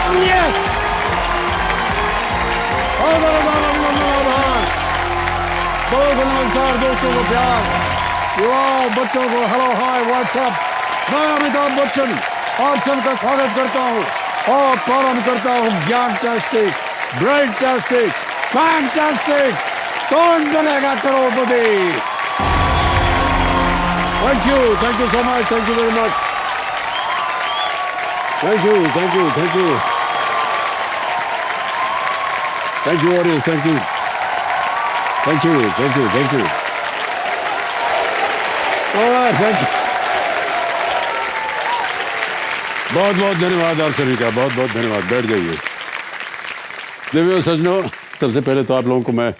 Yes, बहुत नमस्कार दोस्तों को प्यार, युवाओं बच्चों को हेलो हाय व्हाट्सएप। मैं अमिताभ बच्चन आप सबका स्वागत करता हूँ और प्रारंभ करता हूँ ज्ञानटास्टिक, ब्राइटटास्टिक, fantastic, Kaun Banega Crorepati. Thank you so much, thank you very much, thank you audience, thank you. बहुत बहुत धन्यवाद आप सभी का, बहुत बहुत धन्यवाद। बैठ जाइए। देवियों सज्जनों, सबसे पहले तो आप लोगों को मैं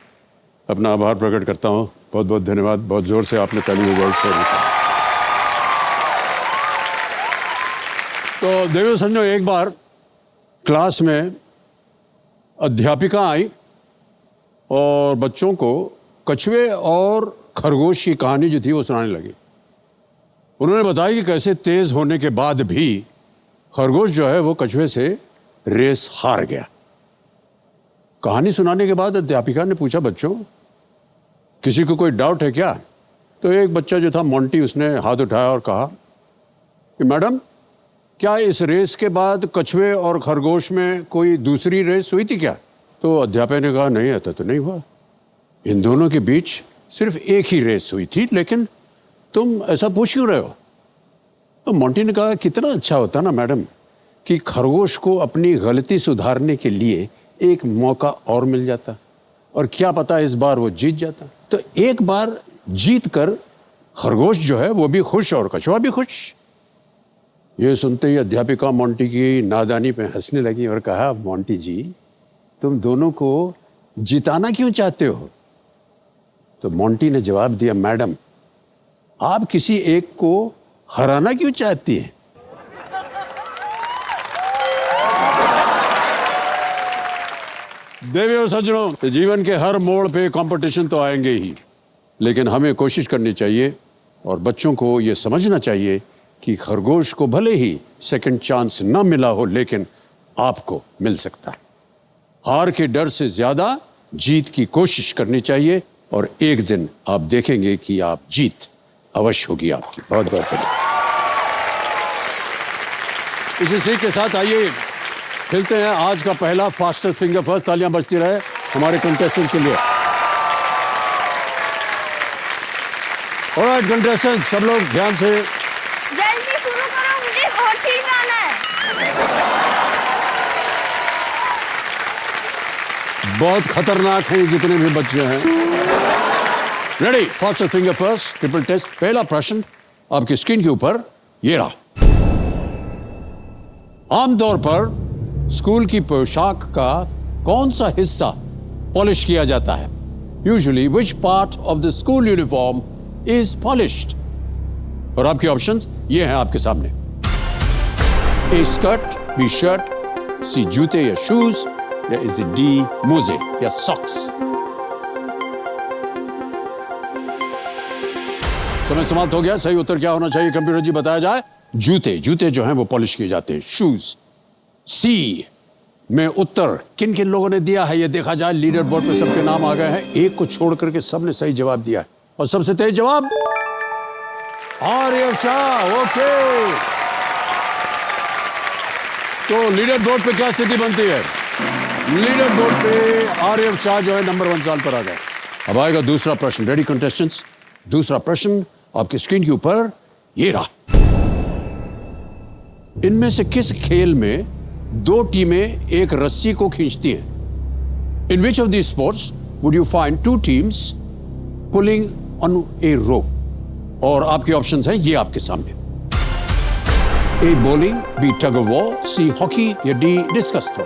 अपना आभार प्रकट करता हूँ। बहुत बहुत धन्यवाद। बहुत जोर से आपने ताली बजाई सर। तो देवियों सज्जनों, एक बार क्लास में अध्यापिका आई और बच्चों को कछुए और खरगोश की कहानी जो थी वो सुनाने लगी। उन्होंने बताया कि कैसे तेज होने के बाद भी खरगोश जो है वो कछुए से रेस हार गया। कहानी सुनाने के बाद अध्यापिका ने पूछा, बच्चों किसी को कोई डाउट है क्या? तो एक बच्चा जो था मोंटी, उसने हाथ उठाया और कहा कि मैडम, क्या इस रेस के बाद कछुए और खरगोश में कोई दूसरी रेस हुई थी क्या? तो अध्यापक ने कहा, नहीं, ऐसा तो नहीं हुआ। इन दोनों के बीच सिर्फ एक ही रेस हुई थी, लेकिन तुम ऐसा पूछ क्यों रहे हो? तो मोंटी ने कहा, कितना अच्छा होता ना मैडम कि खरगोश को अपनी गलती सुधारने के लिए एक मौका और मिल जाता, और क्या पता इस बार वो जीत जाता। तो एक बार जीत कर खरगोश जो है वो भी खुश और कछुआ भी खुश। ये सुनते ही अध्यापिका मोंटी की नादानी पे हंसने लगी और कहा, मोंटी जी, तुम दोनों को जिताना क्यों चाहते हो? तो मोंटी ने जवाब दिया, मैडम, आप किसी एक को हराना क्यों चाहती हैं? देवियों सज्जनों, जीवन के हर मोड़ पे कंपटीशन तो आएंगे ही, लेकिन हमें कोशिश करनी चाहिए और बच्चों को ये समझना चाहिए कि खरगोश को भले ही सेकंड चांस ना मिला हो, लेकिन आपको मिल सकता है। हार के डर से ज्यादा जीत की कोशिश करनी चाहिए और एक दिन आप देखेंगे कि आप जीत अवश्य होगी आपकी। बहुत बहुत धन्यवाद। इसी सीख के साथ आइए खेलते हैं आज का पहला फास्टेस्ट फिंगर फर्स्ट। तालियां बजती रहे हमारे कंटेस्टेंट के लिए। ऑलराइट कंटेस्टेंट, सब लोग ध्यान से। जल्दी शुरू करो, मुझे कोचिंग जाना है। बहुत खतरनाक हैं जितने भी बच्चे हैं। Ready? Fastest finger first, triple test. पहला प्रश्न आपकी स्क्रीन के ऊपर ये रहा। आमतौर पर स्कूल की पोशाक का कौन सा हिस्सा पॉलिश किया जाता है? Usually which part of the school uniform is polished? और आपके ऑप्शंस ये हैं आपके सामने। ए स्कर्ट, बी शर्ट, सी जूते या शूज, या इज इट डी मोजे या सॉक्स? समय समाप्त हो गया। सही उत्तर क्या होना चाहिए कंप्यूटर जी बताया जाए? जूते। जूते जो हैं वो पॉलिश किए जाते हैं, शूज। सी में उत्तर किन किन लोगों ने दिया है ये देखा जाए। लीडर बोर्ड पे सबके नाम आ गए हैं, एक को छोड़ करके सबने सही जवाब दिया है और सबसे तेज जवाब आर्यव शाह। ओके, तो लीडर बोर्ड पे क्या स्थिति बनती है? लीडर बोर्ड पे आर्यव शाह जो है नंबर 1 साल पर आ गए। अब आएगा दूसरा प्रश्न। Ready contestants? दूसरा प्रश्न आपकी स्क्रीन के ऊपर ये रहा। इनमें से किस खेल में दो टीमें एक रस्सी को खींचती हैं? In which of these sports would you find two teams pulling on a rope? और आपके ऑप्शंस हैं ये आपके सामने। A bowling, B tug of war, C hockey या डी डिस्कस थ्रो?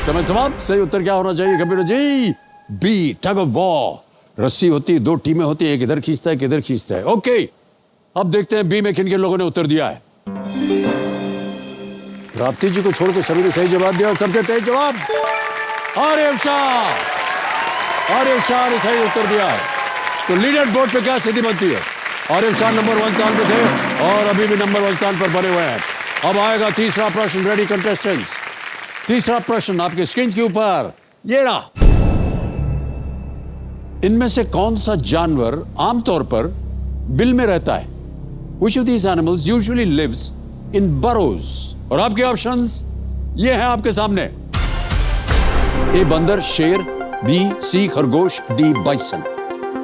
समय समाप्त। सही उत्तर क्या होना चाहिए computer ji? B tug of war. रस्सी होती है, दो टीमें होती है, एक इधर खींचता है, एक इधर खींचता है। ओके, अब देखते हैं बी में किन किन लोगों ने उत्तर दिया है। राप्ती जी को छोड़ के सभी ने सही जवाब दिया और सबके तेज जवाब आर्यव शाह। आर्यव शाह ने सही उत्तर दिया है। तो लीडर बोर्ड पे क्या स्थिति बनती है? आरिफ शाह नंबर 1 स्थान पे थे और अभी भी नंबर 1 स्थान पर बने हुए हैं। अब आएगा तीसरा प्रश्न। Ready contestants? तीसरा प्रश्न आपके स्क्रीन के ऊपर ये रहा। इनमें से कौन सा जानवर आमतौर पर बिल में रहता है? Which of these animals usually lives in burrows? और आपके ऑप्शंस ये हैं आपके सामने। ए बंदर, शेर, बी सी खरगोश, डी बाइसन।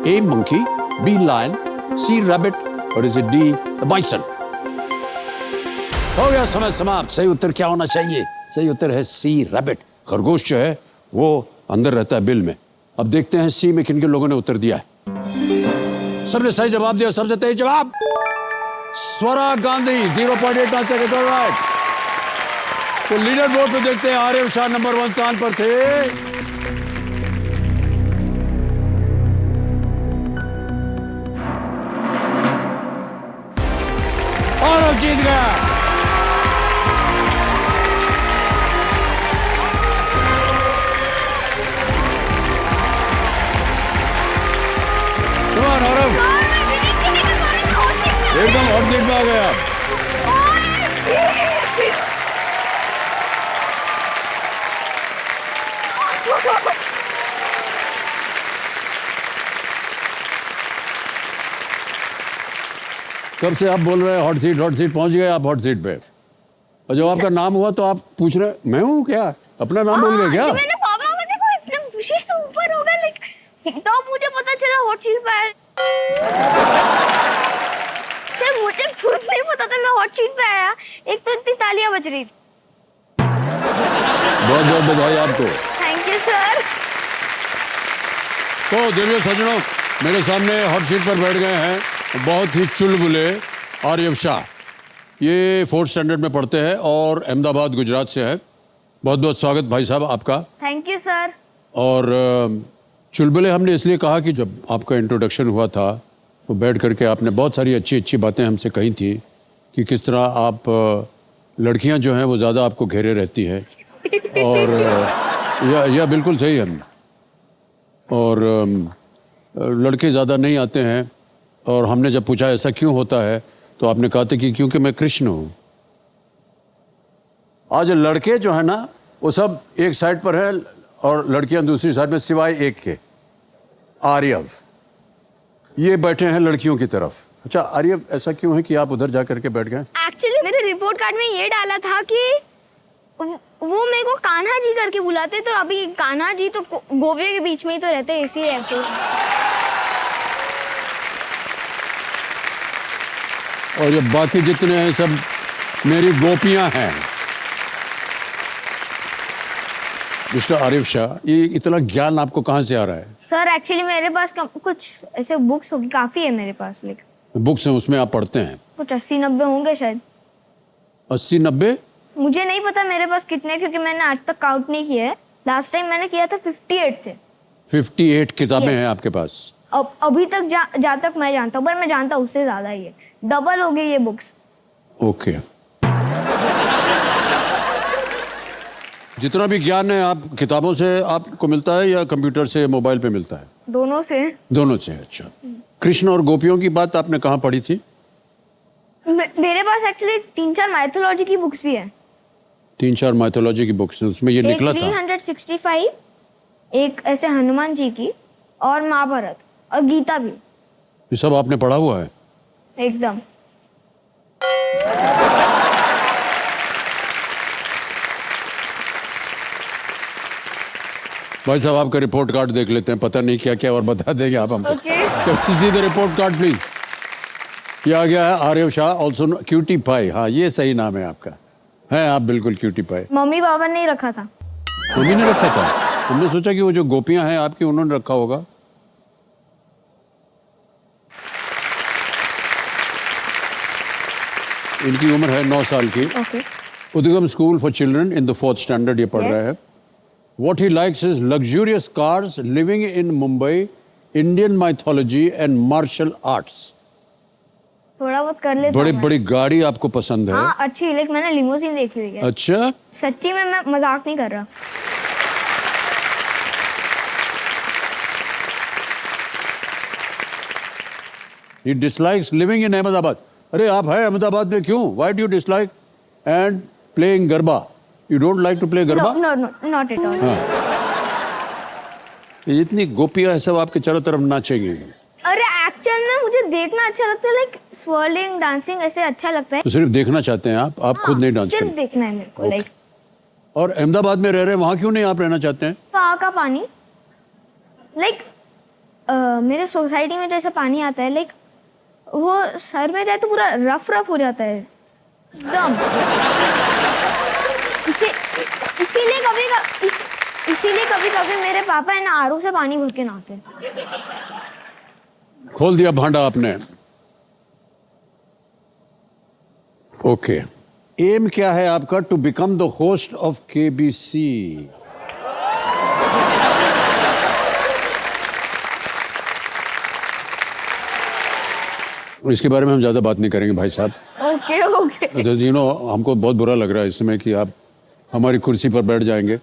ए मंकी, बी लायन, सी रैबिट और इज इट डी बाइसन? हो गया समय समाप्त। सही उत्तर क्या होना चाहिए? सही उत्तर है सी रैबिट। खरगोश जो है वो अंदर रहता है बिल में। अब देखते हैं सी में किन किन लोगों ने उत्तर दिया है। सबने सही जवाब दिया। सबसे तेज जवाब स्वरा गांधी, 0.89 सेकंड। राइट। तो लीडर बोर्ड पे देखते हैं आरिफ शाह नंबर 1 स्थान पर थे और अब जीत गया। Come on, Aarav. सर मैं बिलीव नहीं कर पा रही, मैं हॉट सीट में एकदम हॉट सीट में आ गया। कब से आप बोल रहे हैं हॉट सीट पहुंच गए आप हॉट सीट पे। और जब आपका नाम हुआ तो आप पूछ रहे मैं हूँ क्या? अपना नाम बोल गए क्या? मैंने पापा को देखो इतना खुशी से ऊपर हो गया, लाइक तो मुझे पता चला हॉट सीट पे आया। सर मुझे खुद नहीं पता था मैं हॉट सीट पे आया। एक तो इतनी तालियां बज रही थी। बहुत बहुत बधाई आपको। Thank you sir. तो देवियों सज्जनों, मेरे सामने हॉट सीट पर बैठ गए हैं बहुत ही चुलबुले आरिफ शाह। ये 4th स्टैंडर्ड में पढ़ते हैं और अहमदाबाद गुजरात से है। बहुत बहुत स्वागत भाई साहब आपका। Thank you sir. और चुलबुले हमने इसलिए कहा कि जब आपका इंट्रोडक्शन हुआ था वो बैठ करके आपने बहुत सारी अच्छी अच्छी बातें हमसे कही थी कि किस तरह आप लड़कियां जो हैं वो ज़्यादा आपको घेरे रहती हैं और यह बिल्कुल सही है। और लड़के ज़्यादा नहीं आते हैं और हमने जब पूछा ऐसा क्यों होता है तो आपने कहा था कि क्योंकि मैं कृष्ण हूँ। आज लड़के जो है ना वो सब एक साइड पर है और लड़कियां दूसरी साइड में, सिवाय एक के आर्यव। ये बैठे हैं लड़कियों की तरफ। अच्छा आर्यव, ऐसा क्यों है कि आप उधर जा करके बैठ गए? एक्चुअली मेरे रिपोर्ट कार्ड में ये डाला था कि वो मेरे को कान्हा जी करके बुलाते, तो अभी कान्हा जी तो गोपियों के बीच में ही तो रहते हैं, इसीलिए ऐसे। और ये बाकी जितने हैं सब मेरी गोपियां हैं। मिस्टर आरिफ शाह, ये इतना ज्ञान आपको कहाँ से आ रहा है? सर एक्चुअली मेरे पास कुछ ऐसे बुक्स होगी, काफी है मेरे पास, लेकिन बुक्स हैं उसमें आप पढ़ते हैं? कुछ 80-90 होंगे शायद। 80-90? मुझे नहीं पता मेरे पास कितने, क्योंकि मैंने आज तक काउंट नहीं किया है। लास्ट टाइम मैंने किया था 58 थे। 58 किताबें Yes. हैं आपके पास? अब अभी तक जहाँ तक मैं जानता हूँ, पर मैं जानता हूँ उससे ज्यादा ही है। डबल हो गई ये बुक्स। ओके। जितना भी ज्ञान है आप किताबों से आपको मिलता है या कंप्यूटर से, मोबाइल पे मिलता है? दोनों से। दोनों से। अच्छा, कृष्ण और गोपियों की बात आपने कहाँ पढ़ी थी? मेरे पास एक्चुअली 3-4 माइथोलॉजी की बुक्स भी है। 3-4 माइथोलॉजी की बुक्स हैं, उसमें ये निकला था? 365, एक ऐसे हनुमान जी की, और महाभारत और गीता भी। ये सब आपने पढ़ा हुआ है? एकदम। भाई साहब आपका रिपोर्ट कार्ड देख लेते हैं, पता नहीं क्या क्या और बता देंगे आप हमको। Okay. तो see the report card please. ये आ गया है Arif Shah, also cutie pie. हाँ ये सही नाम है आपका, है आप बिल्कुल क्यूटी पाई। मम्मी पापा ने ही रखा था। मम्मी ने रखा था? हमने सोचा कि वो जो गोपियां हैं आपकी उन्होंने रखा होगा। इनकी उम्र है 9 साल की। Okay. उद्गम school for children in the 4th standard ये पढ़ रहे हैं। What he likes is luxurious cars, living in Mumbai, Indian mythology and martial arts. थोड़ा बहुत कर लेता बड़ी हूँ बड़ी गाड़ी आपको पसंद है? हाँ अच्छी, लेकिन मैंने लिमोजिन देखी हुई है। अच्छा, सच्ची में मैं मजाक नहीं कर रहा। He dislikes living in Ahmedabad. अरे आप है अहमदाबाद में क्यों? Why do you dislike and playing garba? You don't like to play No, garba? no, not at all. ये इतनी गोपियां है सब आपके चारों तरफ नाचेंगी, अरे एक्चुअल में मुझे देखना अच्छा लगता है, लाइक स्वर्लिंग डांसिंग ऐसे अच्छा लगता है। तो सिर्फ देखना चाहते हैं आप खुद नहीं डांस सिर्फ करते। देखना है मेरे को, लाइक और अहमदाबाद में रह रहे वहां क्यों नहीं आप रहना चाहते हैं? वहाँ का पानी, लाइक मेरे सोसाइटी में जैसा पानी आता है, लाइक वो सर में जाए तो पूरा रफ रफ हो जाता है एकदम। इसीलिए कभी कभी मेरे पापा है ना आरओ से पानी भर के नहाते हैं। खोल दिया भांडा आपने। ओके, एम क्या है आपका? To become the host of KBC. इसके बारे में हम ज्यादा बात नहीं करेंगे भाई साहब। Okay okay. यू नो हमको बहुत बुरा लग रहा है इस समय कि आप हमारी कुर्सी पर बैठ जाएंगे।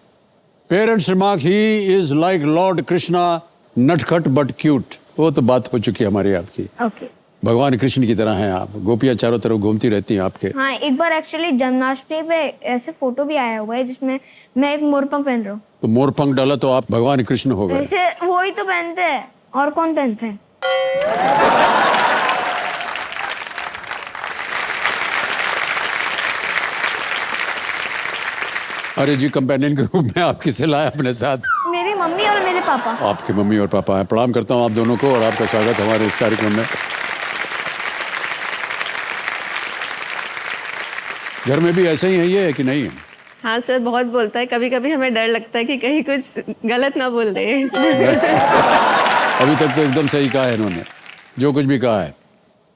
Parents remark he is like Lord Krishna, नटखट बट क्यूट। वो तो बात हो चुकी है हमारी आपकी। ओके। भगवान कृष्ण की तरह हैं आप, गोपियां चारों तरफ घूमती रहती हैं आपके। हाँ, एक बार एक्चुअली जन्माष्टमी पे ऐसे फोटो भी आया हुआ है जिसमें मैं एक मोरपंख पहन रहा हूँ। तो मोरपंख डाला तो आप भगवान कृष्ण हो गए। वैसे वो ही तो पहनते हैं, और कौन पहनते हैं? अरे जी, कंपेनियन के रूप में आप किसे लाए अपने साथ? मेरी मम्मी और मेरे पापा। आपके मम्मी और पापा हैं। प्रणाम करता हूँ आप दोनों को और आपका स्वागत हमारे इस कार्यक्रम में। घर में भी ऐसे ही है ये कि नहीं? हाँ सर, बहुत बोलता है। कभी कभी हमें डर लगता है कि कहीं कुछ गलत ना बोल दे। अभी तक तो एकदम सही कहा है इन्होंने, जो कुछ भी कहा है।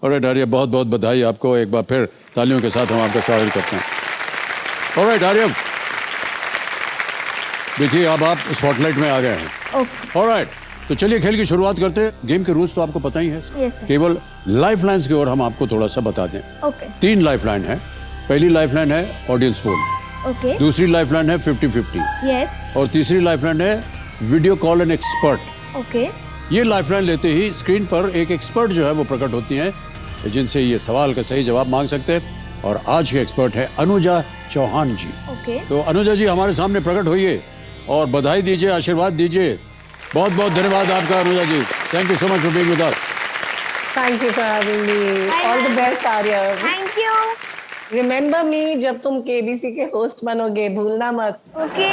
ऑलराइट आर्यम, बहुत बहुत बधाई आपको। एक बार फिर तालियों के साथ हम आपका स्वागत करते हैं। ऑलराइट आर्यम, देखिए अब आप स्पॉटलाइट में आ गए हैं। ओके। ऑलराइट, तो चलिए खेल की शुरुआत करते हैं। गेम के रूल्स तो आपको पता ही है। Yes, sir. केवल लाइफ लाइन्स की ओर हम आपको थोड़ा सा बता दें। ओके 3 लाइफ लाइन है। पहली लाइफ लाइन है ऑडियंस पोल, ओके। दूसरी लाइफ लाइन है 50-50 यस। और तीसरी लाइफ लाइन है video call an expert. Okay. ये लाइफ लाइन लेते ही स्क्रीन पर एक एक्सपर्ट जो है वो प्रकट होती है, जिनसे ये सवाल का सही जवाब मांग सकते हैं। और आज के एक्सपर्ट है अनुजा चौहान जी। ओके। तो अनुजा जी हमारे सामने प्रकट होइए और बधाई दीजिए, आशीर्वाद दीजिए। बहुत बहुत धन्यवाद आपका Anuja ji. Thank you so much for being with us. Thank you for having me. All the best Aryam. Thank you. Remember me जब तुम केबीसी के होस्ट बनोगे, भूलना मत। Okay.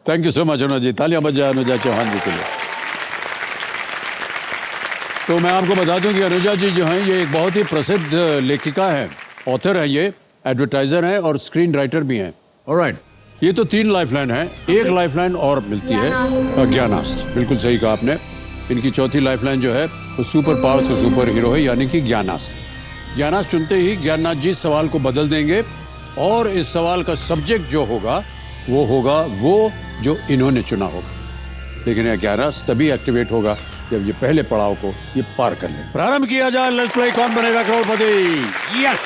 Thank you so much Anuja ji. तालियां बज जाए अनुजा चौहान जी के लिए। तो मैं आपको बता दूं कि अनुजा जी जो हैं ये एक बहुत ही प्रसिद्ध लेखिका हैं, ऑथर हैं, ये एडवर्टाइजर हैं और स्क्रीन राइटर भी हैं। ऑलराइट, ये तो 3 लाइफलाइन है। एक लाइफलाइन और मिलती है, ज्ञानास्त्र। बिल्कुल सही कहा आपने। इनकी चौथी लाइफलाइन जो है वो सुपर पावर्स का सुपर हीरो है, यानी कि ज्ञानास्त्र। ज्ञानास्त्र चुनते ही ज्ञाननाथ जी सवाल को बदल देंगे और इस सवाल का सब्जेक्ट जो होगा वो जो इन्होंने चुना होगा। लेकिन यह ज्ञानास्त्र तभी एक्टिवेट होगा जब ये पहले पड़ाव को ये पार कर ले। प्रारंभ किया जाए। लेट्स प्ले कौन बनेगा करोड़पति। यस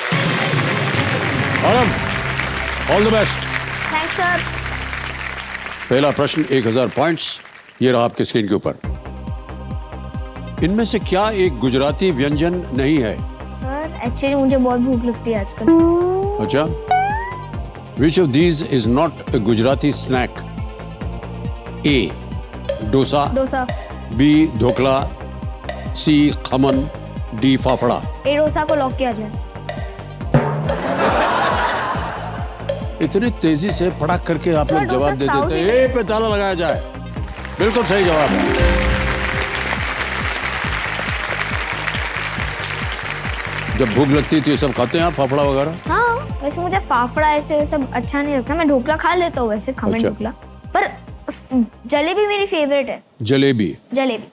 आरंभ। All the best. Thanks sir. पहला प्रश्न 1000 पॉइंट्स। ये रहा आपके स्क्रीन के ऊपर। इनमें से क्या एक गुजराती व्यंजन नहीं है? सर एक्चुअली मुझे बहुत भूख लगती है आजकल। अच्छा, which of these is not a Gujarati snack? A dosa, dosa. B dhokla, C khaman, D fafda. A dosa को लॉक किया जाए। इतनी तेजी से पड़ाक करके आप सर, लोग जवाब डोसा दे साउथ देते इंडियन- हैं। ए पे ताला लगाया जाए। बिल्कुल सही जवाब है। जब भूख लगती है तो ये सब खाते हैं आप, फाफड़ा वगैरह? हाँ, वैसे मुझे फाफड़ा ऐसे सब अच्छा नहीं लगता। मैं ढोकला खा लेता हूँ वैसे, खमन अच्छा। ढोकला। पर जलेबी मेरी फेवरेट है। जलेबी जलेबी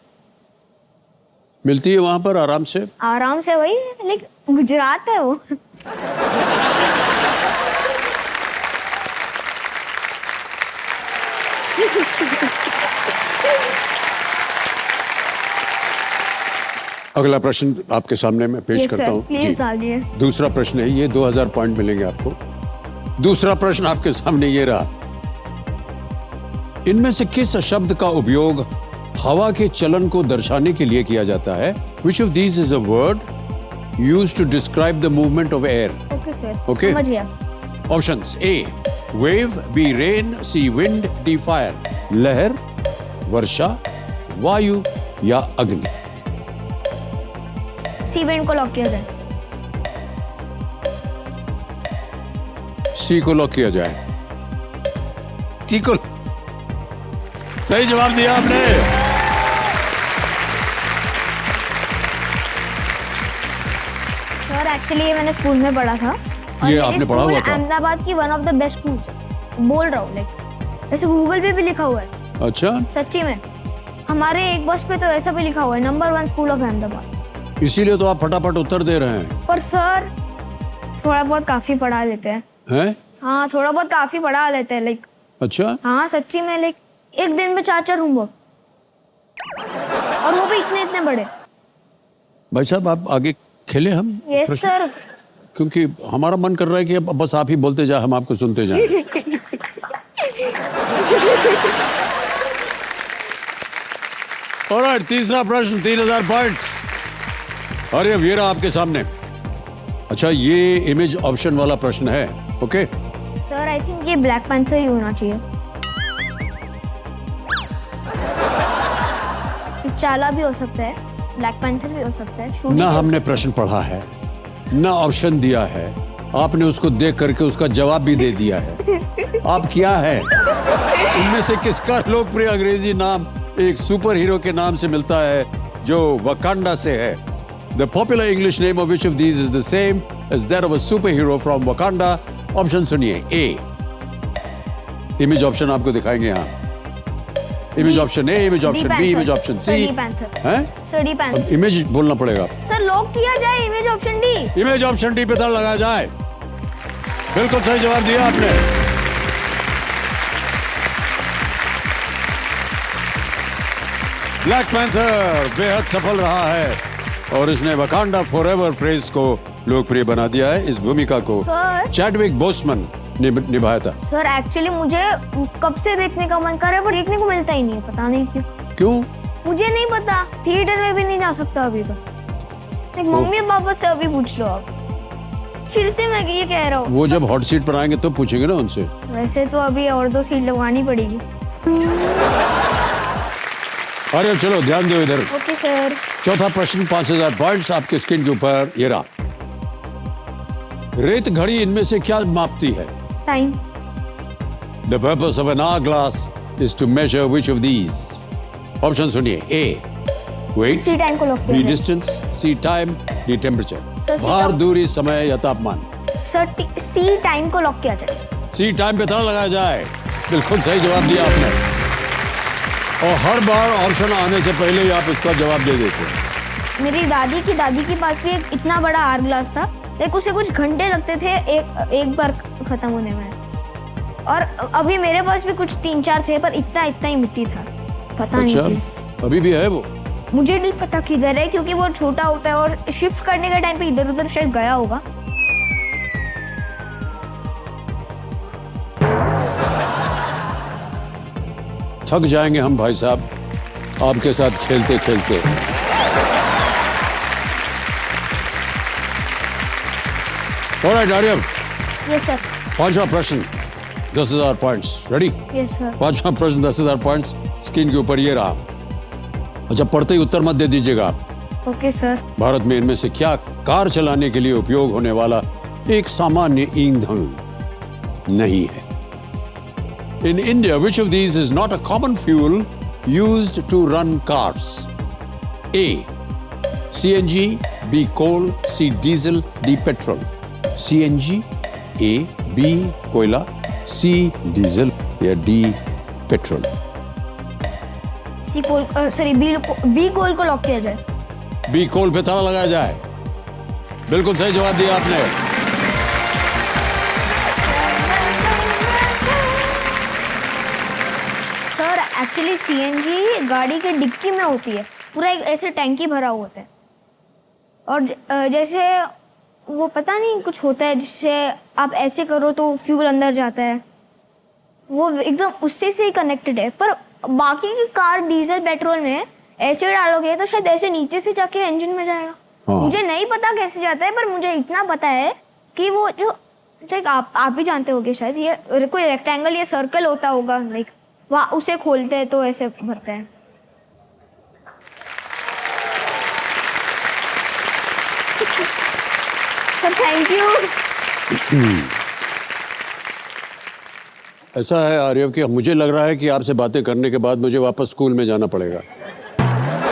मिलती है वहां पर आराम से? आराम से, वही लेकिन गुजरात है वो। अगला प्रश्न आपके सामने मैं पेश यस करता सर, हूँ। प्लीज जी। डालिए। दूसरा प्रश्न है ये, 2000 पॉइंट मिलेंगे आपको। दूसरा प्रश्न आपके सामने ये रहा। इनमें से किस शब्द का उपयोग हवा के चलन को दर्शाने के लिए किया जाता है. Which of these is a word used to describe the movement of air? Okay sir, Okay. समझ गया. Options: A. Wave, B. Rain, C. Wind, D. Fire. लहर, वर्षा, वायु या अग्नि. सी विंड को लॉक किया जाए. सी को लॉक किया जाए. सी को सही जवाब दिया आपने. सर एक्चुअली ये मैंने स्कूल में पढ़ा था. और ये मेरे आपने पढ़ा स्कूल हुआ था? अहमदाबाद की one of the best schools है. बोल रहा हूँ लाइक ऐसे गूगल पे भी लिखा हुआ है. अच्छा, सच्ची में हमारे एक बस पे तो ऐसा भी लिखा हुआ है, नंबर 1 स्कूल ऑफ अहमदाबाद. इसीलिए तो आप फटाफट उत्तर दे रहे हैं. पर सर थोड़ा बहुत काफी पढ़ा लेते हैं. हैं? हाँ थोड़ा बहुत काफी पढ़ा लेते हैं लाइक. अच्छा, हाँ सच्ची में लाइक एक दिन में 4 होमवर्क और वो भी इतने इतने बड़े. भाई साहब आप आगे खेले हम. Yes sir. क्योंकि हमारा मन कर रहा है कि अब बस आप ही बोलते जाए, हम आपको सुनते जाएं. ऑलराइट, तीसरा प्रश्न 3000 पॉइंट्स. और ये वीरा आपके सामने. अच्छा, ये इमेज ऑप्शन वाला प्रश्न है. ओके, सर आई थिंक ये ब्लैक पैंथर ही होना चाहिए. चाला भी हो सकता है, ब्लैक पैंथर भी हो सकता है. शूनी ना भी हो हमने सकता प्रश्न पढ़ा है, ना ऑप्शन दिया है. आपने उसको देख करके उसका जवाब भी दे दिया है. आप क्या है? इनमें से किसका लोकप्रिय अंग्रेजी नाम एक सुपर हीरो के नाम से मिलता है जो वकांडा से है? The popular English name of which of these is the same as that of a super hero from Wakanda. Option सुनिए. ए, इमेज ऑप्शन आपको दिखाएंगे यहाँ. Image option A, image option B, image option C. D panther. हैं? Sir D panther. Image बोलना पड़ेगा. Sir lock किया जाए image option D. Image option D पे ताला लगाया जाए. बिल्कुल सही जवाब दिया आपने. ब्लैक पैंथर बेहद सफल रहा है और इसने वकांडा फॉरएवर फ्रेज को लोकप्रिय बना दिया है. इस भूमिका को सर चैडविक बोसमन ने निभाया था. सर एक्चुअली मुझे कब से देखने का मन कर रहा है पर देखने को मिलता ही नहीं है. पता नहीं क्यों. क्यों? मुझे नहीं पता. थिएटर में भी नहीं जा सकता अभी तो. एक मम्मी पापा से अभी पूछ लो आप. फिर से मैं ये कह रहा हूँ. वो जब हॉट सीट पर आएंगे तो पूछेंगे ना उनसे. वैसे तो अभी और 2 सीट लगवानी पड़ेगी. अरे चलो ध्यान दो इधर. Okay sir. चौथा प्रश्न 5000 पॉइंट्स आपके स्क्रीन के ऊपर. ये रहा. रेत घड़ी इनमें से क्या मापती है? Time. The purpose of an hourglass is to measure which of these? Option सुनिए. A. Weight. सी टाइम को लॉक B. किया जाए. Distance. C. Time. D. Temperature. Sir, C भार, time. दूरी, समय या तापमान. सर सी टाइम को लॉक किया जाए. C. Time पे ताला लगाया जाए. बिल्कुल सही जवाब दिया आपने. और हर बार ऑप्शन आने से पहले ही आप उसका जवाब दे देते हैं. मेरी दादी के पास भी एक इतना बड़ा आर ग्लास था. लेकिन उसे कुछ घंटे लगते थे एक बार खत्म होने में. और अभी मेरे पास भी कुछ 3-4 थे पर इतना ही मिट्टी था. पता नहीं क्यों. अच्छा, अभी भी है वो? मुझे नहीं पता किधर है क्योंकि वो छोटा होता है और शिफ्ट करने के टाइम पे इधर उधर शायद गया होगा. थक जाएंगे हम भाई साहब आपके साथ खेलते खेलते. Alright Aryan, yes sir. पांचवा प्रश्न 10,000 पॉइंट्स. रेडी? Yes sir. पांचवा प्रश्न 10,000 पॉइंट्स स्क्रीन के ऊपर ये रहा. अच्छा, पढ़ते ही उत्तर मत दे दीजिएगा आप. Okay sir. भारत में इनमें से क्या कार चलाने के लिए उपयोग होने वाला एक सामान्य ईंधन नहीं है? In India, which of these is not a common fuel used to run cars? A. CNG, B. Coal, C. Diesel, D. Petrol. CNG, A. B. कोयला, C. Diesel या D. Petrol. सी कोल सॉरी बी कोल को lock किया जाए. B. कोल पे ताला लगाया जाए. बिल्कुल सही जवाब दिया आपने. सर एक्चुअली सीएनजी गाड़ी के डिक्की में होती है. पूरा एक ऐसे टैंकी भरा हुआ होता है और जैसे वो पता नहीं कुछ होता है जिससे आप ऐसे करो तो फ्यूल अंदर जाता है. वो एकदम उससे से ही कनेक्टेड है. पर बाकी की कार डीजल पेट्रोल में ऐसे डालोगे तो शायद ऐसे नीचे से जाके इंजन में जाएगा। हाँ। मुझे नहीं पता कैसे जाता है, पर मुझे इतना पता है कि वो जो लाइक आप भी जानते होगे शायद, ये कोई रेक्टेंगल या सर्कल होता होगा, लाइक वहाँ उसे खोलते हैं तो ऐसे भरते हैं। Sir thank you. ऐसा है आर्यव कि मुझे लग रहा है कि आपसे बातें करने के बाद मुझे वापस स्कूल में जाना पड़ेगा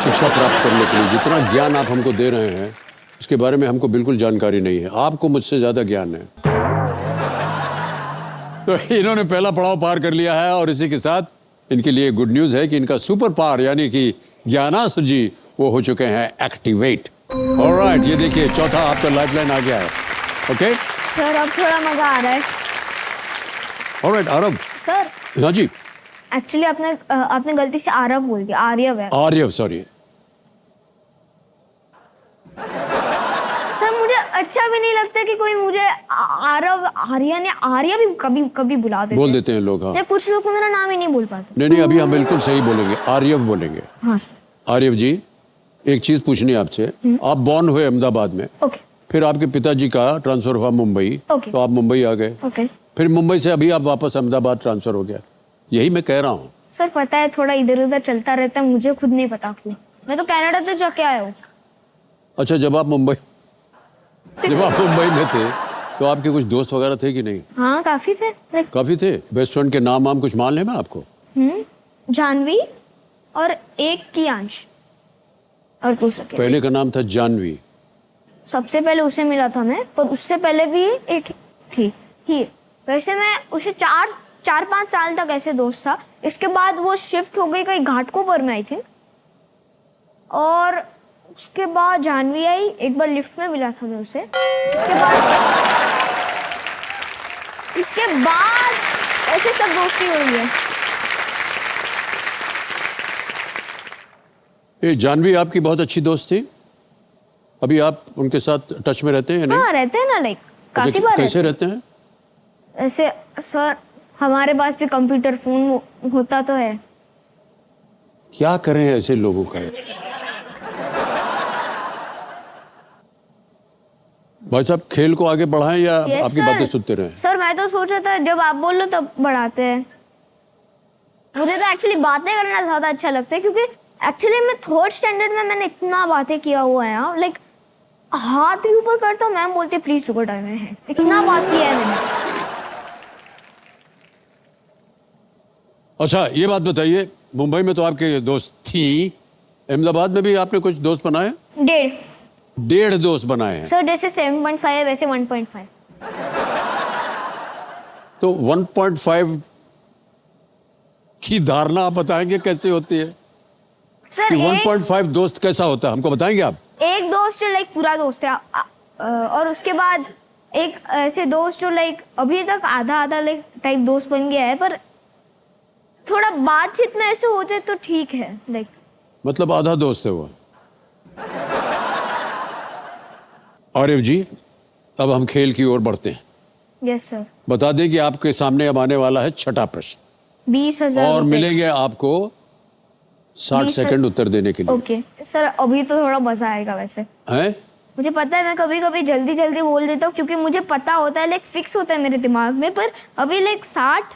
शिक्षा प्राप्त करने के लिए। जितना ज्ञान आप हमको दे रहे हैं उसके बारे में हमको बिल्कुल जानकारी नहीं है। आपको मुझसे ज़्यादा ज्ञान है। तो इन्होंने पहला पड़ाव पार कर लिया है और इसी के साथ इनके लिए गुड न्यूज़ है कि इनका सुपर पावर यानी कि ज्ञानास्त्र जी वो हो चुके हैं एक्टिवेट। ऑलराइट, ये देखिए चौथा आपका लाइफलाइन आ गया है। ओके सर अब थोड़ा मजा आ रहा है। ऑलराइट आरव। सर हाँ जी। एक्चुअली आपने गलती से आरव बोल दिया, आर्यव है। आर्यव, सॉरी। सर मुझे अच्छा भी नहीं लगता कि कोई मुझे आरव आर्या ने आर्या भी कभी कभी बुला देते बोल देते हैं लोग। हाँ, या कुछ लोग तो मेरा नाम ही नहीं बोल पाते। नहीं अभी हम बिल्कुल सही बोलेंगे, आर्यव बोलेंगे। हाँ सर। आर्यव जी, एक चीज पूछनी है आपसे। आप बॉर्न हुए अहमदाबाद में, ओके फिर आपके पिताजी का ट्रांसफर हुआ मुंबई, ओके। तो आप मुंबई आ गए, ओके फिर मुंबई से अभी आप वापस अहमदाबाद ट्रांसफर हो गया। यही मैं कह रहा हूँ। सर पता है थोड़ा इधर उधर चलता रहता है, मुझे खुद नहीं पता क्यों। मैं तो कनाडा तो जाके आया हूँ। अच्छा, जब आप मुंबई में थे तो आपके कुछ दोस्त वगैरह थे कि नहीं? हाँ काफी थे, लाइक काफी थे। बेस्ट फ्रेंड के नाम कुछ मान ले मैं आपको? जानवी और एक कियांश और पूछ सके। पहले का नाम था जानवी। सबसे पहले उसे मिला था मैं, पर उससे पहले भी एक थी ही। वैसे मैं उसे चार पाँच साल तक ऐसे दोस्त था। इसके बाद वो शिफ्ट हो गई कहीं घाटकोपर में आई थी, और उसके बाद जानवी आई। एक बार लिफ्ट में मिला था मैं उसे। उसके बाद ऐसे सब दोस्ती हो रही है। ये जानवी आपकी बहुत अच्छी दोस्त थी। अभी आप उनके साथ टच में रहते हैं या नहीं? हाँ रहते हैं ना, लाइक काफी बार कैसे रहते हैं? ऐसे सर हमारे पास भी कंप्यूटर फोन होता तो है। क्या करें ऐसे लोगों का? भाई साहब, खेल को आगे बढ़ाएं या Yes, आपकी sir. बातें सुनते रहें? सर मैं तो सोच रहा था जब आप बोल लो तब बढ़ाते हैं। मुझे तो एक्चुअली बातें करना ज्यादा अच्छा लगता है, क्योंकि एक्चुअली मैं थर्ड स्टैंडर्ड में मैंने इतना बातें किया हुआ है। लाइक हाथ भी ऊपर करता हूँ, मैम बोलती है प्लीज रुको टाइम है। इतना बात किया है मैंने। अच्छा, ये बात बताइए, मुंबई में तो आपके दोस्त थी, अहमदाबाद में भी आपने कुछ दोस्त बनाए? 1.5 दोस्त बनाए हैं। सर जैसे 7.5 है वैसे 1.5। तो 1.5 की धारणा आप बताएंगे कैसे होती है? सर कि 1.5 दोस्त कैसा होता है, हमको बताएंगे आप? एक दोस्त जो लाइक पूरा दोस्त है, और उसके बाद एक ऐसे दोस्त जो लाइक अभी तक आधा आधा लाइक टाइप दोस्त बन गया है, पर थोड़ा बातचीत में ऐसे हो जाए तो ठीक है। लाइक मतलब आधा दोस्त है वो। आरिफ जी, अब हम खेल की ओर बढ़ते हैं। Yes sir. बता दें कि आपके सामने अब आने वाला है छठा प्रश्न 20,000 और रुपए। मिलेंगे आपको 60 सेकंड उत्तर देने के लिए। ओके सर, अभी तो थोड़ा मजा आएगा वैसे। हैं? मुझे पता है मैं कभी कभी जल्दी जल्दी बोल देता हूँ, क्योंकि मुझे पता होता है, लाइक फिक्स होता है मेरे दिमाग में। पर अभी लाइक 60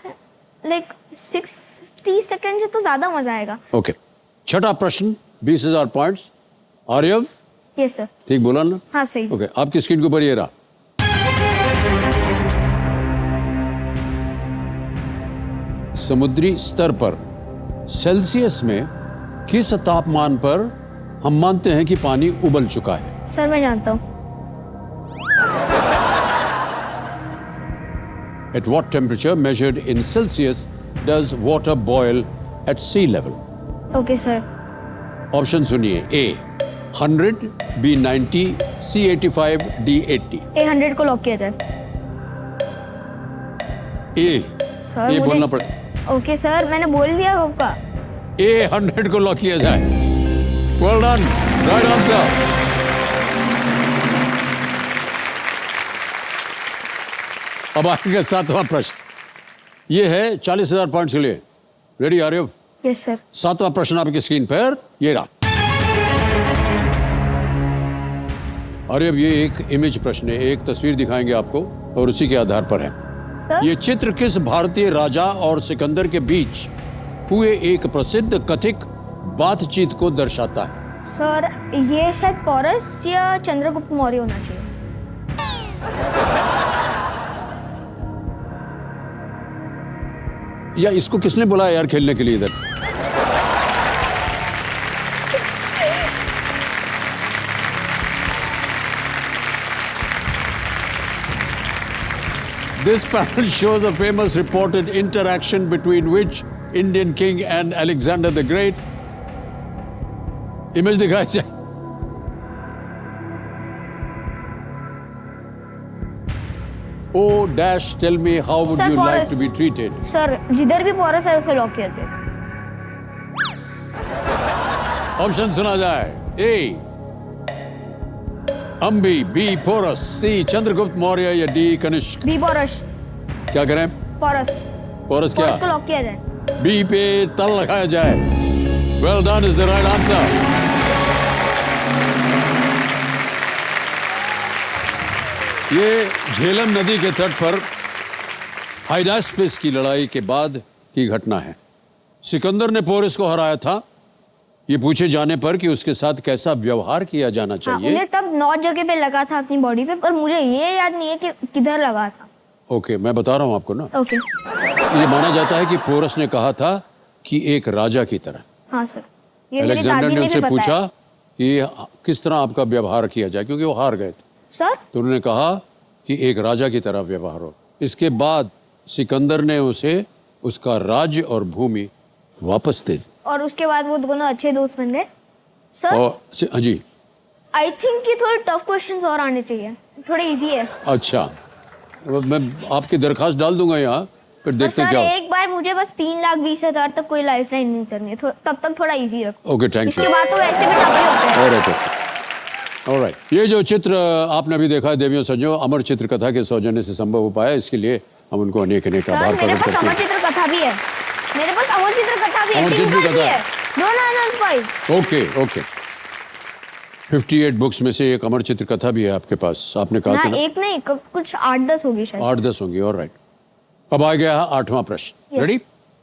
सेकंड से तो ज्यादा मजा आएगा। ओके, छठा प्रश्न 20,000 पॉइंट्स। Aryav, yes sir. ठीक बोला ना? हाँ सही। ओके, आपकी स्क्रीन के ऊपर ये रहा। समुद्री स्तर पर सेल्सियस में किस तापमान पर हम मानते हैं कि पानी उबल चुका है? सर मैं जानता हूँ। At what temperature measured in Celsius does water boil at sea level? Okay sir. Option सुनिए। A 100, B 90, C 85, D 80। A 100 को लॉक किया जाए। A सर ये मुझे बोलना पड़े। ओके सर, मैंने बोल दिया आपका। A 100 को लॉक किया जाए। Well done, right answer. अब आएगा सातवां प्रश्न। ये है 40,000 पॉइंट्स के लिए। रेडी आर्यव? Yes sir. सातवां प्रश्न आपकी स्क्रीन पर ये रहा। अरे अब ये एक इमेज प्रश्न है, एक तस्वीर दिखाएंगे आपको और उसी के आधार पर है। सर ये चित्र किस भारतीय राजा और सिकंदर के बीच हुए एक प्रसिद्ध कथित बातचीत को दर्शाता है? सर ये शायद पोरस या चंद्रगुप्त मौर्य होना चाहिए। या इसको किसने बुलाया यार खेलने के लिए इधर? This panel shows a famous reported interaction between which Indian king and Alexander the Great? Image दिखाई जाए। Oh dash, tell me how would Sir, you like Boris. to be treated? Sir जिधर भी पोरस है उसको lock कर दे। Option सुना जाए। A Ambhi, B Porus, C Chandragupta Maurya या डी कनिष्क। बी पोरस। क्या करें? पोरस। पोरस क्या? पोरस को लॉक किया जाए। बी पे तल लगाया जाए। Well done is the right answer. ये झेलम नदी के तट पर हाइडास्पेस की लड़ाई के बाद की घटना है। सिकंदर ने पोरस को हराया था। ये पूछे जाने पर कि उसके साथ कैसा व्यवहार किया जाना हाँ, चाहिए। उन्हें तब 9 जगह पे लगा था अपनी बॉडी पे, पर मुझे ये याद नहीं है कि किधर लगा था। ओके, मैं बता रहा हूं आपको ना। ओके। ये माना जाता है कि पोरस ने कहा था कि एक राजा की तरह। हाँ सर, ये मेरी अलेक्जेंडर दादी ने ने उनसे भी पूछा बताया। कि किस तरह आपका व्यवहार किया जाए, क्योंकि वो हार गए थे। सर तो उन्होंने कहा कि एक राजा की तरह व्यवहार हो। इसके बाद सिकंदर ने उसे उसका राज्य और भूमि वापस दे दी। और उसके बाद वो दोनों अच्छे दोस्त बन गए। सर और हाँ जी, आई थिंक कि थोड़े टफ क्वेश्चंस और आने चाहिए, थोड़े इजी है। अच्छा, अब मैं आपकी दरखास्त डाल दूंगा यहाँ, फिर और देखते हैं सर क्या। एक बार मुझे बस 3,20,000 तक कोई लाइफलाइन नहीं करनी है, तब तक थोड़ा इजी रखो। ओके, थैंक इसके यू। बाद तो वैसे भी टफ ही होते हैं। ऑलराइट, ये जो चित्र आपने अभी देखा है देवियों सज्जनों, अमर चित्र कथा के सौजन्य से संभव हो पाया। इसके लिए हम उनको अनेक अनेक सर आभार मेरे प्रकट पास करते अमर हैं। चित्र कथा भी है, मेरे पास अमर चित्र कथा भी है, अमर चित्र टिंकल भी कथा। है, 2005। ओके ओके, 58 बुक्स में से एक अमर चित्र कथा भी है आपके पास, आपने कहा ना था ना? एक नहीं, कुछ 8-10 होगी शायद। 8-10 होंगी। ऑलराइट, अब आ गया है 8वां प्रश्न। Yes. Ready?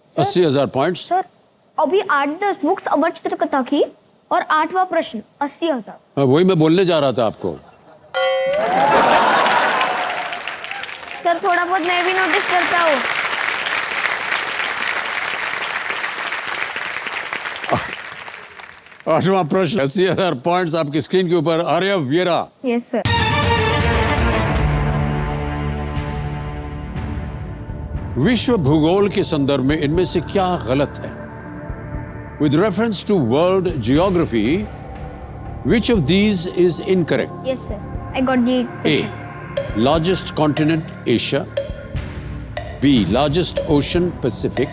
Sir. 80,000 points. Sir अभी 8-10 बुक्स अमर चित्र कथा की और 8वां प्रश्न 80,000। वही मैं बोलने जा रहा था आपको। सर थोड़ा बहुत मैं भी नोटिस करता हूँ। आठवां प्रश्न, 80,000 पॉइंट्स आपकी स्क्रीन के ऊपर। आर्य वीरा, यस सर। विश्व भूगोल के संदर्भ में इनमें से क्या गलत है? With reference to world geography, which of these is incorrect? Yes sir, I got the A. Question. Largest continent Asia. B. Largest ocean Pacific.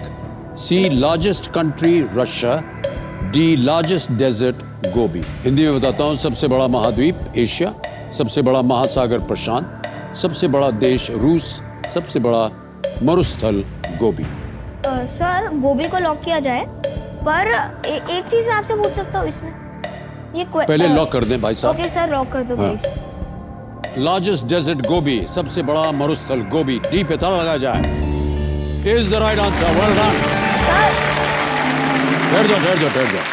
C. Largest country Russia. D. Largest desert Gobi. Hindi में बताता हूँ, सबसे बड़ा महाद्वीप Asia, सबसे बड़ा महासागर प्रशांत, सबसे बड़ा देश रूस, सबसे बड़ा मरुस्थल गोबी। सर गोभी को लॉक किया जाए, पर एक चीज मैं आपसे पूछ सकता हूँ इसमें? ये पहले लॉक कर दें भाई साहब। ओके सर, लॉक कर दो प्लीज। लार्जेस्ट डेजर्ट गोबी, सबसे बड़ा मरुस्थल गोबी। डी पे ताला लगाया जाए। Is the right answer. Well done. Sir ठहर जाओ।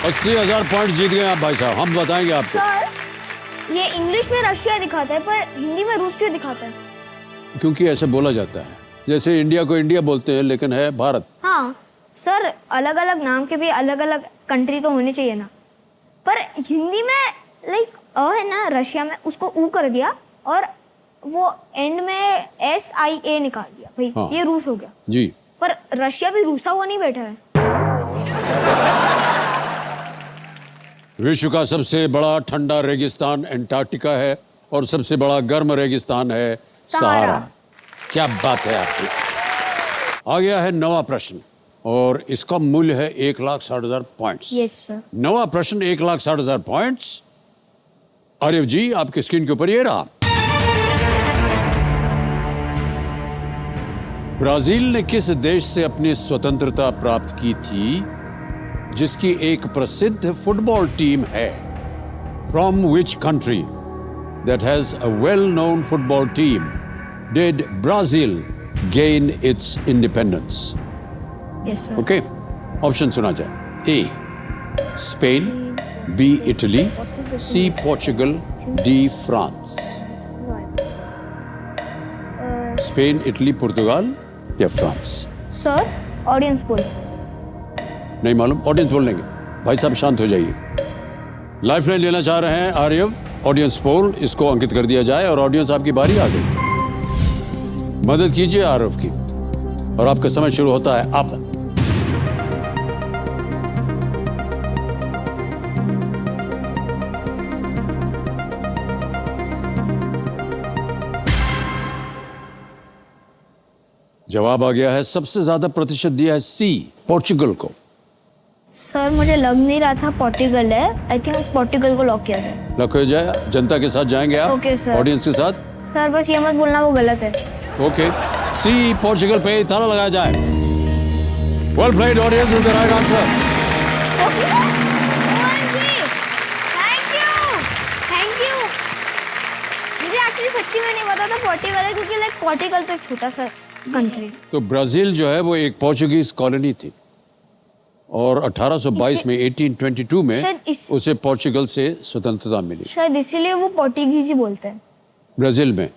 80,000 पॉइंट जीत गए आप भाई साहब। हम बताएंगे आपको। सर ये इंग्लिश में रशिया दिखाता है, पर हिंदी में रूस क्यों दिखाता है? क्योंकि ऐसे बोला जाता है, जैसे इंडिया को इंडिया बोलते हैं लेकिन है भारत। हाँ सर, अलग अलग नाम के भी अलग अलग कंट्री तो होने चाहिए ना, पर हिंदी में लाइक है ना, रशिया में उसको ऊ कर दिया और वो एंड में SIA निकाल दिया भाई। हाँ। ये रूस हो गया, जी। पर रशिया भी रूसा हुआ नहीं बैठा है। विश्व का सबसे बड़ा ठंडा रेगिस्तान एंटार्क्टिका है और सबसे बड़ा गर्म रेगिस्तान है सहारा। क्या बात है आपकी। आ गया है 9वां प्रश्न और इसका मूल्य है 1,60,000 पॉइंट्स। Yes sir. 9वां प्रश्न 1,60,000 पॉइंट्स। आर्यव जी आपकी स्क्रीन के ऊपर ये रहा। ब्राजील ने किस देश से अपनी स्वतंत्रता प्राप्त की थी, जिसकी एक प्रसिद्ध फुटबॉल टीम है? From which country that has a well-known football team did Brazil gain its independence? Yes sir. Okay, option सुना जाए। A. Spain, B. Italy, C. Portugal, D. France. Spain, Italy, पुर्तगाल या फ्रांस? Sir audience poll. नहीं मालूम, audience बोल लेंगे। भाई साहब शांत हो जाइए। लाइफलाइन लेना चाह रहे हैं आर्यव, ऑडियंस पोल, इसको अंकित कर दिया जाए और ऑडियंस आपकी बारी आ गई। मदद कीजिए आर्यव की और आपका समय शुरू होता है अब। जवाब आ गया है, सबसे ज्यादा प्रतिशत दिया है सी, पोर्चुगल को। सर मुझे लग नहीं रहा था पोर्टुगल है, आई थिंक पोर्टुगल को लॉक किया जाए। लॉक हो जाए, जनता के साथ जाएंगे आप? Okay sir. ऑडियंस के साथ? सर बस ये मत बोलना वो गलत है। ओके, सी पोर्चुगल पे ताला लगाया जाए। Well played audience, is the right answer. Thank you. मुझे एक्चुअली सच्ची में नहीं पता था पोर्टुगल है, क्योंकि लाइक पोर्टुगल तो एक छोटा सा कंट्री। तो ब्राजील जो है वो एक पोर्चुगीज कॉलोनी थी और 1822 में 1822 में उसे पोर्चुगल से स्वतंत्रता मिली। शायद इसीलिए वो पोर्टुगीज ही बोलते हैं ब्राजील में।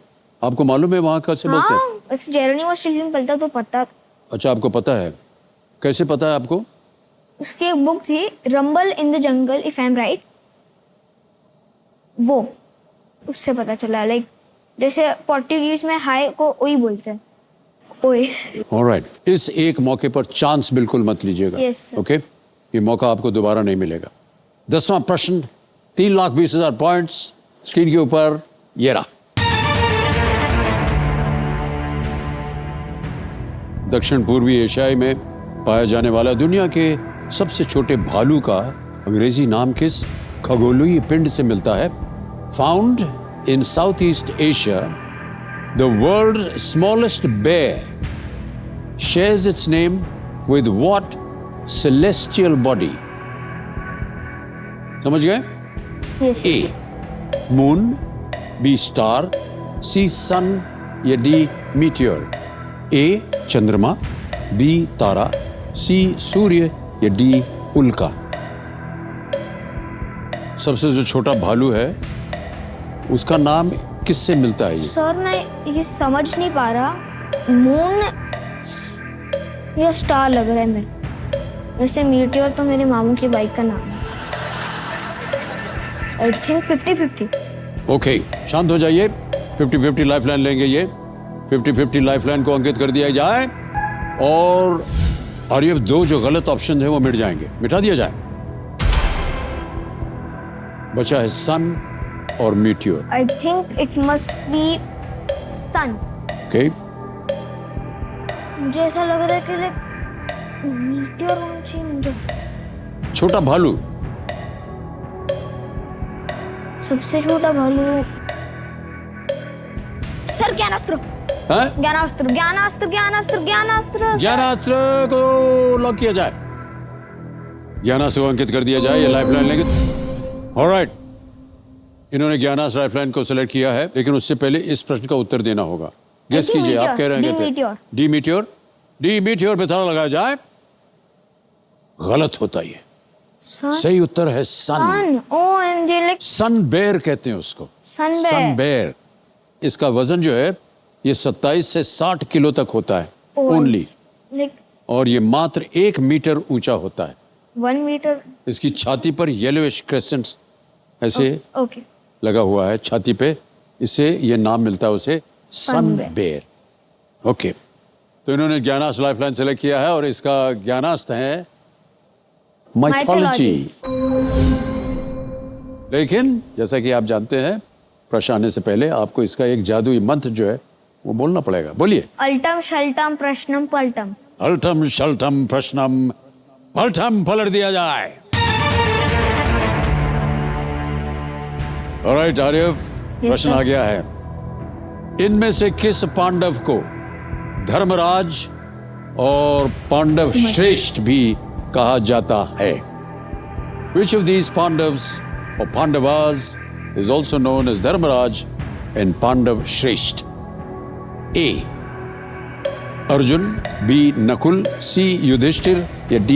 आपको मालूम है वहाँ कैसे बोलते हैं? हाँ, बस जेरोनिमो स्टिलियन पढ़ता तो पता। अच्छा, आपको पता है? कैसे पता है आपको? उसकी एक बुक थी rumble in the jungle if I am right, वो उससे पता चला। लाइक जैसे पोर्टुगीज में हाय को ओई बोलते हैं, ओए। ऑलराइट, इस एक मौके पर चांस बिल्कुल मत लीजिएगा। Yes, sir. ओके, ये मौका आपको दोबारा नहीं मिलेगा। 10वां प्रश्न, 3,20,000 पॉइंट्स स्क्रीन के ऊपर ये रहा। दक्षिण पूर्वी एशिया में पाया जाने वाला दुनिया के सबसे छोटे भालू का अंग्रेजी नाम किस खगोलीय पिंड से मिलता है? Found in south east Asia, the world's smallest bear shares its name with what celestial body? समझ गए? Yes. A. Moon, B. Star, C. Sun या D. Meteor? A. चंद्रमा, B. तारा, C. सूर्य या D. उल्का? सबसे जो छोटा भालू है उसका नाम किससे मिलता है? सर मैं ये समझ नहीं पा रहा, मून या स्टार लग रहा है मेरे। वैसे मीटियोर तो मेरे मामू की बाइक का नाम है। I think 50-50। ओके, शांत हो जाइए। 50-50 लाइफलाइन लेंगे ये। 50-50 लाइफलाइन को अंकित कर दिया जाए और ये दो जो गलत ऑप्शन है वो मिट जाएंगे, मिटा दिया जाए। बचा है सन और meteor. I think it must be sun. Okay, मुझे ऐसा लग रहा है कि लाइक मीटियोर होना चाहिए मुझे। छोटा भालू, सबसे छोटा भालू। सर ज्ञानास्त्र। हैं? ज्ञानास्त्र ज्ञानास्त्र ज्ञानास्त्र ज्ञानास्त्र। ज्ञानास्त्र को लॉक किया जाए। ज्ञानास्त्र को अंकित कर दिया जाए। ये लाइफलाइन लेंगे। ऑलराइट, इन्होंने ज्ञानास्त्र लाइफलाइन को सिलेक्ट किया है, लेकिन उससे पहले इस प्रश्न का उत्तर देना होगा। गेस कीजिए, आप कह रहे हैं डी मीटियोर। डी मीटियोर पे ताला लगाया जाए। गलत होता ये। सही उत्तर है सन। OMG, लाइक सन बेयर कहते हैं उसको। सन बेयर। इसका वजन जो है ये 27 से 60 किलो तक होता है ओनली, लाइक और ये मात्र 1 मीटर ऊंचा होता है। 1 मीटर। इसकी छाती पर येलोइश क्रेसेंट ऐसे ओके लगा हुआ है छाती पे, इससे ये नाम मिलता है उसे सन बेयर। ओके, तो इन्होंने ज्ञानास्त्र लाइफलाइन सेलेक्ट किया है और इसका ज्ञानास्त्र है माइथोलॉजी। लेकिन जैसा कि आप जानते हैं, प्रश्न आने से पहले आपको इसका एक जादुई मंत्र जो है वो बोलना पड़ेगा। बोलिए। अल्टम शल्टम प्रश्नम पल्टम। अल्टम शल्टम प्रश्नम पल्टम, पलट दिया जाए। ऑलराइट आर्यव, प्रश्न आ गया है। इनमें से किस पांडव को धर्मराज और पांडव श्रेष्ठ भी कहा जाता है? Which of these Pandavas or Pandavas is also known as Dharmaraj and Pandav Shresht? A. Arjun, B. Nakul, C. Yudhishthir या D.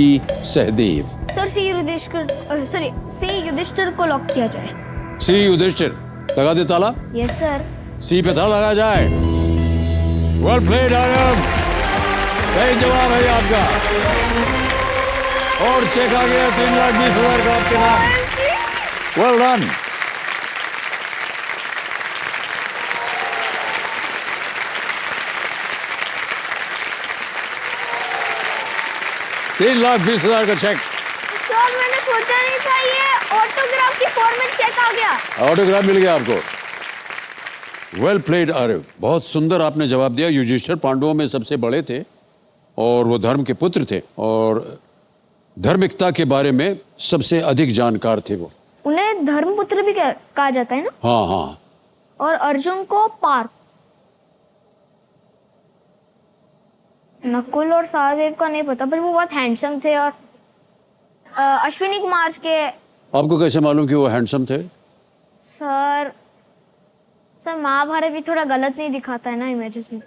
सहदेव? सर सी युधिष्ठिर को लॉक किया जाए। C. युधिष्ठिर। लगा दे ताला। Yes sir. C पे ताला लगा जाए। Well played, Aryan. सही जवाब है आपका। और चेक आ गया 3,20,000 का आपके नाम। Well done. $3,20,000 का चेक। सर मैंने सोचा नहीं था ये ऑटोग्राफ की फॉर्म में चेक आ गया। ऑटोग्राफ मिल गया आपको। वेल प्लेड आर्य, बहुत सुंदर आपने जवाब दिया। युधिष्ठिर पांडवों में सबसे बड़े थे और वो धर्म के पुत्र थे और धार्मिकता के बारे में सबसे अधिक जानकार थे वो। उन्हें धर्मपुत्र भी कहा जाता है ना? हाँ हाँ। और अर्जुन को पार्थ। नकुल और सहदेव का नहीं पता, पर वो बहुत हैंडसम थे। और अश्विनी कुमार के। आपको कैसे मालूम कि वो हैंडसम थे? सर महाभारत भी थोड़ा गलत नहीं दिखाता है ना इमेजेस में।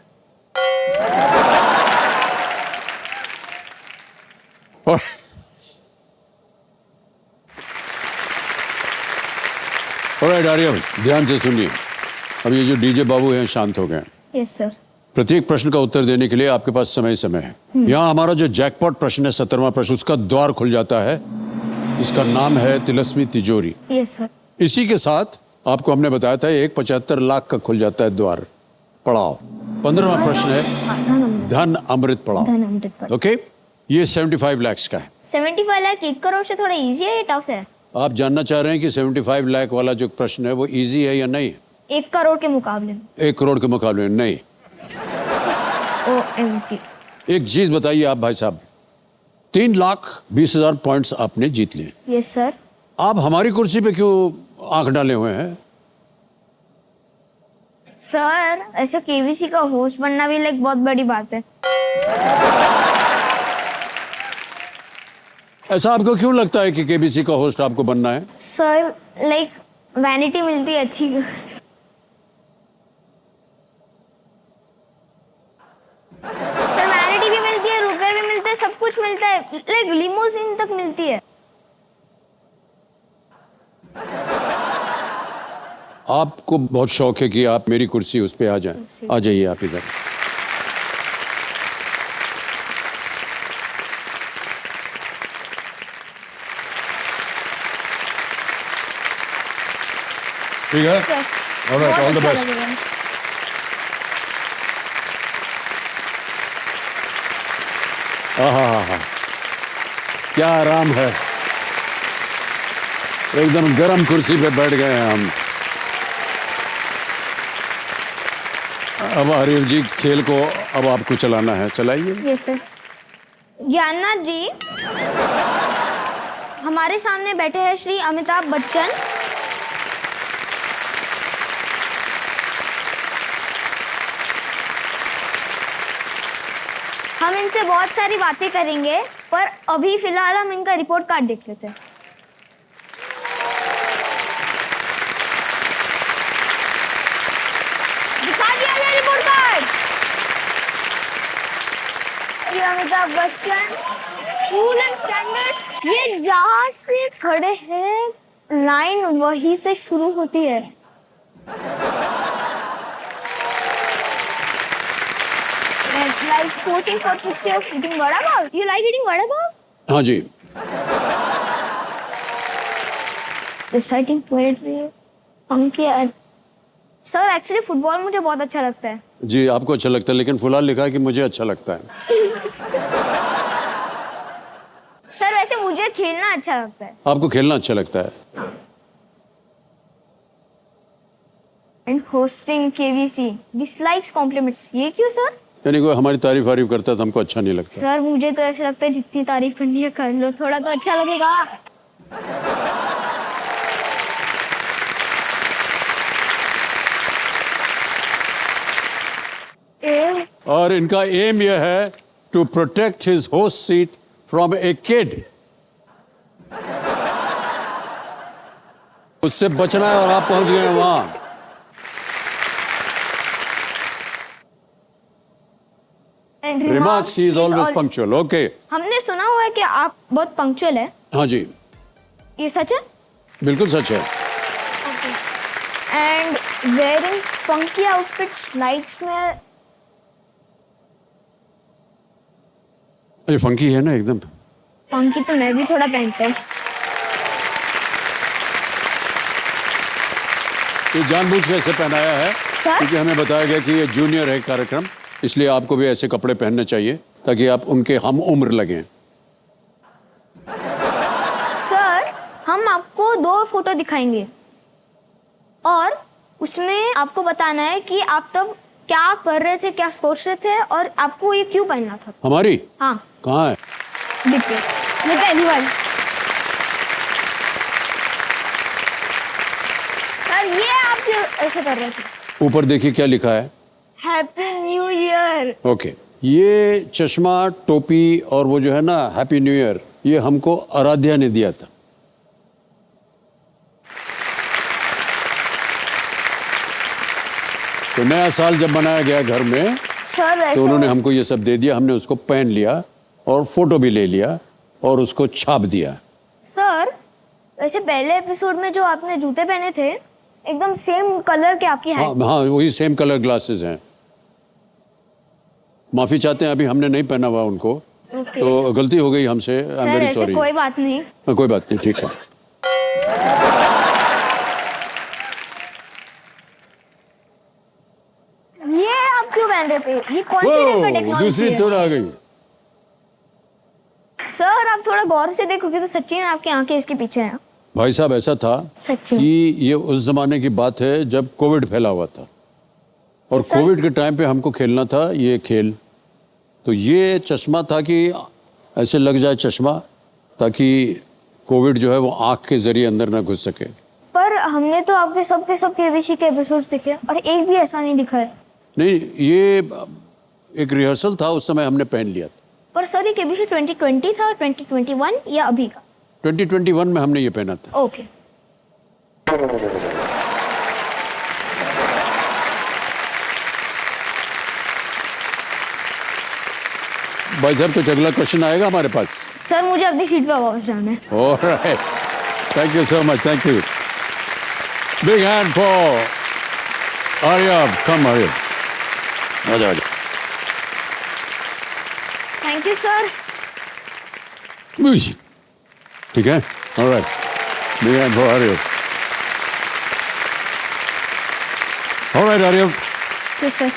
और ऑलराइट आर्य, ध्यान से सुनिए। अब ये जो डीजे बाबू हैं शांत हो गए। Yes sir. प्रत्येक प्रश्न का उत्तर देने के लिए आपके पास समय है। यहाँ हमारा जो जैकपॉट प्रश्न है 17वां प्रश्न, उसका द्वार खुल जाता है। इसका नाम है तिलस्मी तिजोरी। Yes sir. इसी के साथ आपको हमने बताया था 75 लाख का खुल जाता है द्वार। पड़ाव 15वां प्रश्न है धन अमृत पड़ाव। ओके, ये 75 लाख का है। 75 लाख 1 करोड़ से थोड़ा इजी है या टफ है? आप जानना चाह रहे हैं कि 75 लाख वाला जो प्रश्न है वो इजी है या नहीं? 1 करोड़ के मुकाबले में। 1 करोड़ के मुकाबले में नहीं। OMG। एक चीज बताइए आप भाई साहब, 3,20,000 पॉइंट्स आपने जीत लिए। Yes sir. आप हमारी कुर्सी पे क्यों आंख डाले हुए हैं? सर ऐसे केबीसी का होस्ट बनना भी लाइक बहुत बड़ी बात है। ऐसा आपको क्यों लगता है कि केबीसी का होस्ट आपको बनना है? सर लाइक वैनिटी मिलती है अच्छी। सर वैनिटी भी मिलती है, रुपए भी मिलते हैं, सब कुछ मिलता है, लाइक लिमोजिन तक मिलती है। आपको बहुत शौक है कि आप मेरी कुर्सी उस पे आ जाएं। आ जाइए आप इधर। ठीक है सर ऑलराइट, ऑल द अच्छा बेस्ट। लगेगा। हाँ, क्या आराम है। एकदम गर्म कुर्सी पे बैठ गए हैं हम। अब आर्यन जी खेल को अब आपको चलाना है, चलाइए। Yes sir. ज्ञाननाथ जी, हमारे सामने बैठे हैं श्री अमिताभ बच्चन। हम इनसे बहुत सारी बातें करेंगे, पर अभी फिलहाल हम इनका रिपोर्ट कार्ड देख लेते हैं। दिखा दिया गया रिपोर्ट कार्ड। ये Amitabh Bachchan cool and standard. ये जहाँ से खड़े हैं लाइन वहीं से शुरू होती है। Like coaching for pictures, eating vada pav. You like eating vada pav? हाँ जी। Reciting poetry, पंखे। सर एक्चुअली फुटबॉल मुझे बहुत अच्छा लगता है। जी आपको अच्छा लगता है, लेकिन फिलहाल लिखा है कि मुझे अच्छा लगता है। सर वैसे मुझे खेलना अच्छा लगता है। आपको खेलना अच्छा लगता है। And hosting KBC dislikes compliments. ये क्यों सर? यानी कोई हमारी तारीफ वारीफ करता है तो हमको अच्छा नहीं लगता। सर मुझे तो ऐसा लगता है जितनी तारीफ करनी है कर लो, थोड़ा तो अच्छा लगेगा। और इनका एम यह है to protect his host seat from a kid. उससे बचना है और आप पहुंच गए हैं वहां। Remarks, he is always punctual. Okay. हमने सुना हुआ है कि आप बहुत पंक्चुअल है, हाँ जी, ये सच है? बिल्कुल सच है। And wearing funky outfits lights में ये फंकी है ना एकदम। फंकी तो मैं भी थोड़ा पहनता हूँ। ये जानबूझ के ऐसे पहनाया है सर? क्योंकि हमें बताया गया कि ये जूनियर है कार्यक्रम, इसलिए आपको भी ऐसे कपड़े पहनने चाहिए ताकि आप उनके हम उम्र लगें। सर, हम आपको 2 फोटो दिखाएंगे और उसमें आपको बताना है कि आप तब क्या कर रहे थे, क्या सोच रहे थे और आपको ये क्यों पहनना था। हमारी हाँ, कहाँ है? देखिए, ये पहली वाली। सर, ये आप क्यों ऐसे कर रहे थे? ऊपर देखिए क्या लिखा है। Happy new year. ओके, ये चश्मा, टोपी और वो जो है ना हैप्पी न्यू ईयर, ये हमको आराध्या ने दिया था। तो नया साल जब मनाया गया घर में सर ऐसे तो उन्होंने हमको ये सब दे दिया, हमने उसको पहन लिया और फोटो भी ले लिया और उसको छाप दिया। सर, वैसे पहले एपिसोड में जो आपने जूते पहने थे एकदम सेम कलर के आपकी हाँ है। हाँ, वही सेम कलर ग्लासेस हैं। माफी चाहते हैं, अभी हमने नहीं पहना हुआ उनको, तो गलती हो गई हमसे। आई एम सर वेरी ऐसे सॉरी। कोई बात नहीं। कोई बात नहीं, ठीक है। ये आप क्यों पहन रहे थे? ये कौन सी टाइप का टेक्नोलॉजी दूसरी है? थोड़ा आ गई। सर, आप थोड़ा गौर से देखोगे तो सच्ची में आपकी आंखें इसके पीछे हैं। भाई साहब, ऐसा था सच्ची कि ये उस जमाने की बात है जब कोविड फैला हुआ था और सर? कोविड के टाइम पे हमको खेलना था ये खेल। तो ये चश्मा था कि ऐसे लग जाए चश्मा ताकि कोविड जो है वो आंख के जरिए अंदर ना घुस सके। पर हमने तो आपके सब केबीसी के एपिसोड्स देखे और एक भी ऐसा नहीं दिखा है। नहीं, ये एक रिहर्सल था, उस समय हमने पहन लिया था। पर सर, ये केबीसी 2020 था और 2021 या अभी का? 2021 में हमने ये पहना था। ओके। भाई साहब, कुछ अगला क्वेश्चन आएगा हमारे पास? सर, मुझे अपनी सीट पे वापस जाना है। Alright, thank you so much, thank you. Big hand for Aryav, come Aryav, आ जाओ। Thank you sir. ठीक है, alright, big hand for Aryav. Alright Aryav, yes sir.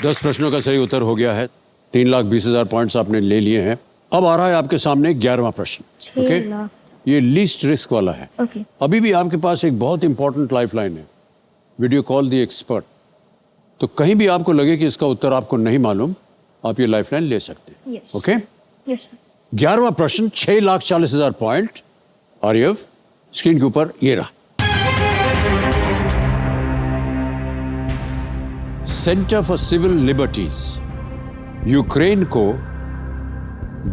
10 प्रश्नों का सही उत्तर हो गया है। 3,20,000 पॉइंट्स आपने ले लिए हैं। अब आ रहा है आपके सामने 11वां प्रश्न। 6 लाख। ये लीस्ट रिस्क वाला है। ओके। अभी भी आपके पास एक बहुत इंपॉर्टेंट लाइफलाइन है, वीडियो कॉल द एक्सपर्ट। तो कहीं भी आपको लगे कि इसका उत्तर आपको नहीं मालूम, आप ये लाइफलाइन ले सकते हैं। यस। Okay, yes sir. 11वां प्रश्न, 6,40,000 पॉइंट। आर्यव, स्क्रीन के ऊपर ये रहा। Centre for civil liberties Ukraine को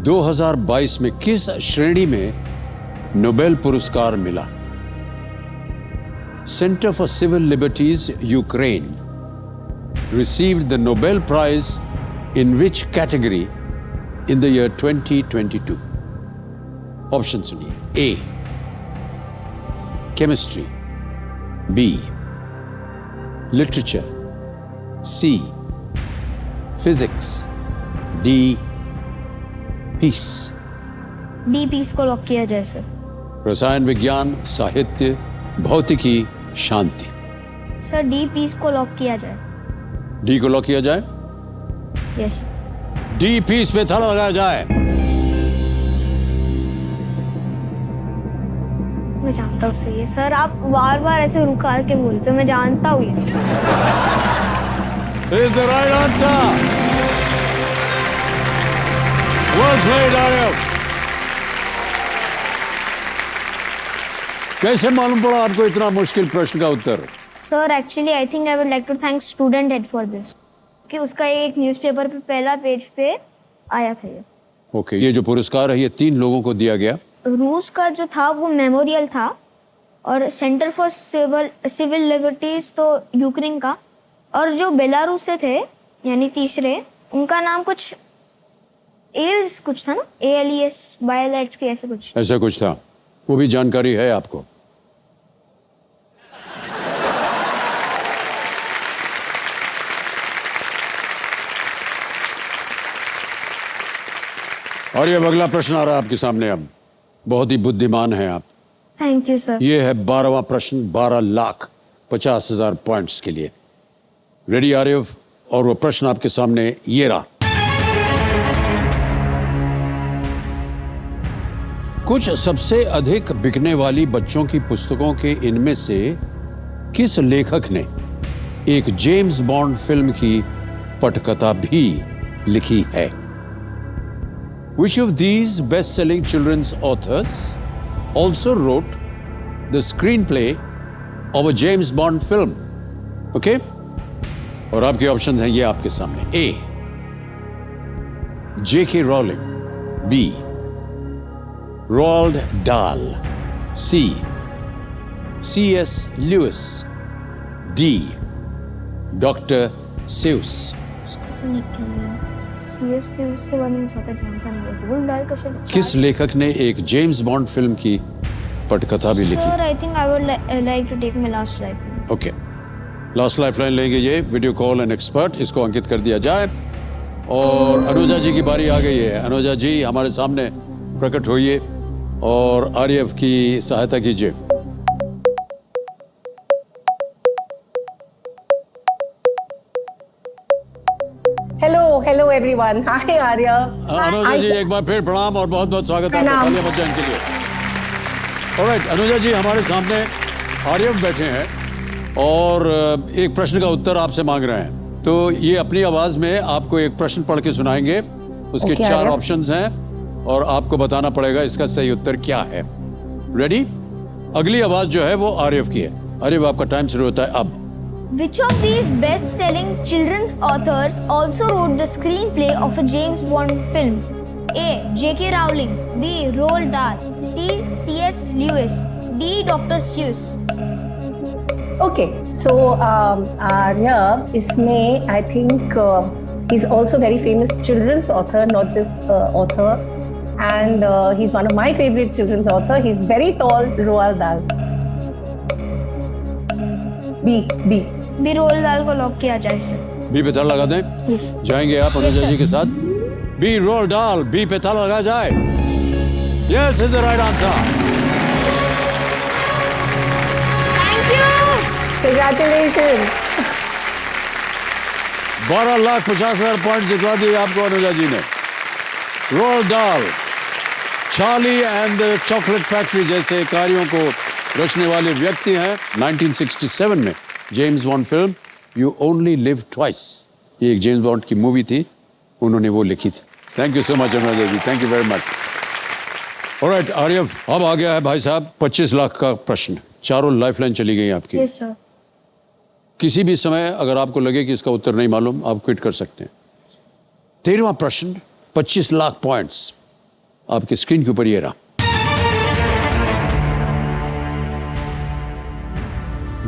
2022 में किस श्रेणी में नोबेल पुरस्कार मिला? Centre for civil liberties Ukraine received the Nobel Prize in which category in the year 2022? Option सुनिए। A, chemistry, B, literature, C, physics, D, peace। D peace को lock किया जाए सर। रसायन विज्ञान, साहित्य, भौतिकी, शांति। सर, डी पीस को लॉक किया जाए। डी को लॉक किया जाए। यस। डी पीस पे ताला लगाया जाए। मैं जानता हूँ सही है सर, आप बार बार ऐसे रुका के बोलते हो, मैं जानता हूँ ये। Is the right answer. Well played, Aryav. कैसे मालूम पड़ा आपको इतना मुश्किल प्रश्न का उत्तर? Sir, actually I think I would like to thank student head for this. कि उसका एक न्यूज़पेपर पे पहला पेज पे आया था ये। ओके, ये जो पुरस्कार है ये 3 लोगों को दिया गया। रूस का जो था वो मेमोरियल था, और सेंटर फॉर सिविल लिबर्टीज तो यूक्रेन का, और जो बेलारूस से थे यानी तीसरे, उनका नाम कुछ एल्स कुछ था ना, ALES बायोलाइट्स के ऐसा कुछ था, वो भी जानकारी है आपको? और ये अगला प्रश्न आ रहा है आपके सामने। अब बहुत ही बुद्धिमान हैं आप। Thank you sir. ये है 12वां प्रश्न, 12,50,000 पॉइंट्स के लिए। रेडी आर्यव? और वो प्रश्न आपके सामने ये रहा। कुछ सबसे अधिक बिकने वाली बच्चों की पुस्तकों के इनमें से किस लेखक ने एक जेम्स बॉन्ड फिल्म की पटकथा भी लिखी है? Which of these best-selling children's authors also wrote the screenplay of a James Bond film? Okay? और आपके ऑप्शंस हैं ये आपके सामने। A. J.K. Rowling. B. Roald Dahl. C. C.S. Lewis. D. Dr. Seuss. Seriously उसके बारे में ज़्यादा जानता नहीं है। रोल्ड डाल कैसे? किस लेखक ने एक जेम्स बॉन्ड फिल्म की पटकथा भी लिखी? Sir I think I would like to take my last life. Okay, last lifeline लेंगे ये। वीडियो कॉल एंड एक्सपर्ट, इसको अंकित कर दिया जाए। और अनुजा जी की बारी आ गई है। अनुजा जी हमारे सामने प्रकट होइए और आर्यव की सहायता कीजिए। Hello everyone. Hi Arya. Anuja ji एक बार फिर प्रणाम और बहुत बहुत स्वागत है आपका तालियां बजाने के लिए। ऑलराइट अनुजा जी, हमारे सामने आर्यव बैठे हैं और एक प्रश्न का उत्तर आपसे मांग रहे हैं। तो ये अपनी आवाज में आपको एक प्रश्न पढ़ के सुनाएंगे। उसके 4 ऑप्शंस हैं और आपको बताना पड़ेगा इसका सही उत्तर क्या है। रेडी? अगली आवाज जो है वो आर्यव की है। आर्यव, आपका टाइम शुरू होता है अब। Which of these best-selling children's authors also wrote the screenplay of a James Bond film? A. J.K. Rowling. B. Roald Dahl. C. C.S. Lewis. D. Dr. Seuss. Okay, so Arya, इसमें I think he's also very famous children's author, not just author, and he's one of my favorite children's author. He's very tall, Roald Dahl. B. B. Roald Dahl को lock किया जाए sir. B पे ताला लगा दें? Yes. जाएंगे आप अनुजा जी के साथ? बी रोल्ड डाल, बी पे ताला लगा जाए। Yes is the right answer. Thank you. Congratulations. 12,50,000 point जितवा दिए आपको अनुजा जी ने। रोल्ड डाल, Charlie and the chocolate factory जैसे कार्यों को रचने वाले व्यक्ति हैं। 1967 में James bond film you only live twice, ये एक जेम्स बॉन्ड की मूवी थी, उन्होंने वो लिखी थी। Thank you so much Anuja ji, thank you very much. Alright Aryav, अब आ गया है भाई साहब 25 लाख का प्रश्न। चारों लाइफलाइन चली गई आपकी। Yes sir. किसी भी समय अगर आपको लगे कि इसका उत्तर नहीं मालूम, आप क्विट कर सकते हैं। 13वां प्रश्न, 25 लाख पॉइंट्स आपकी स्क्रीन के ऊपर ये रहा।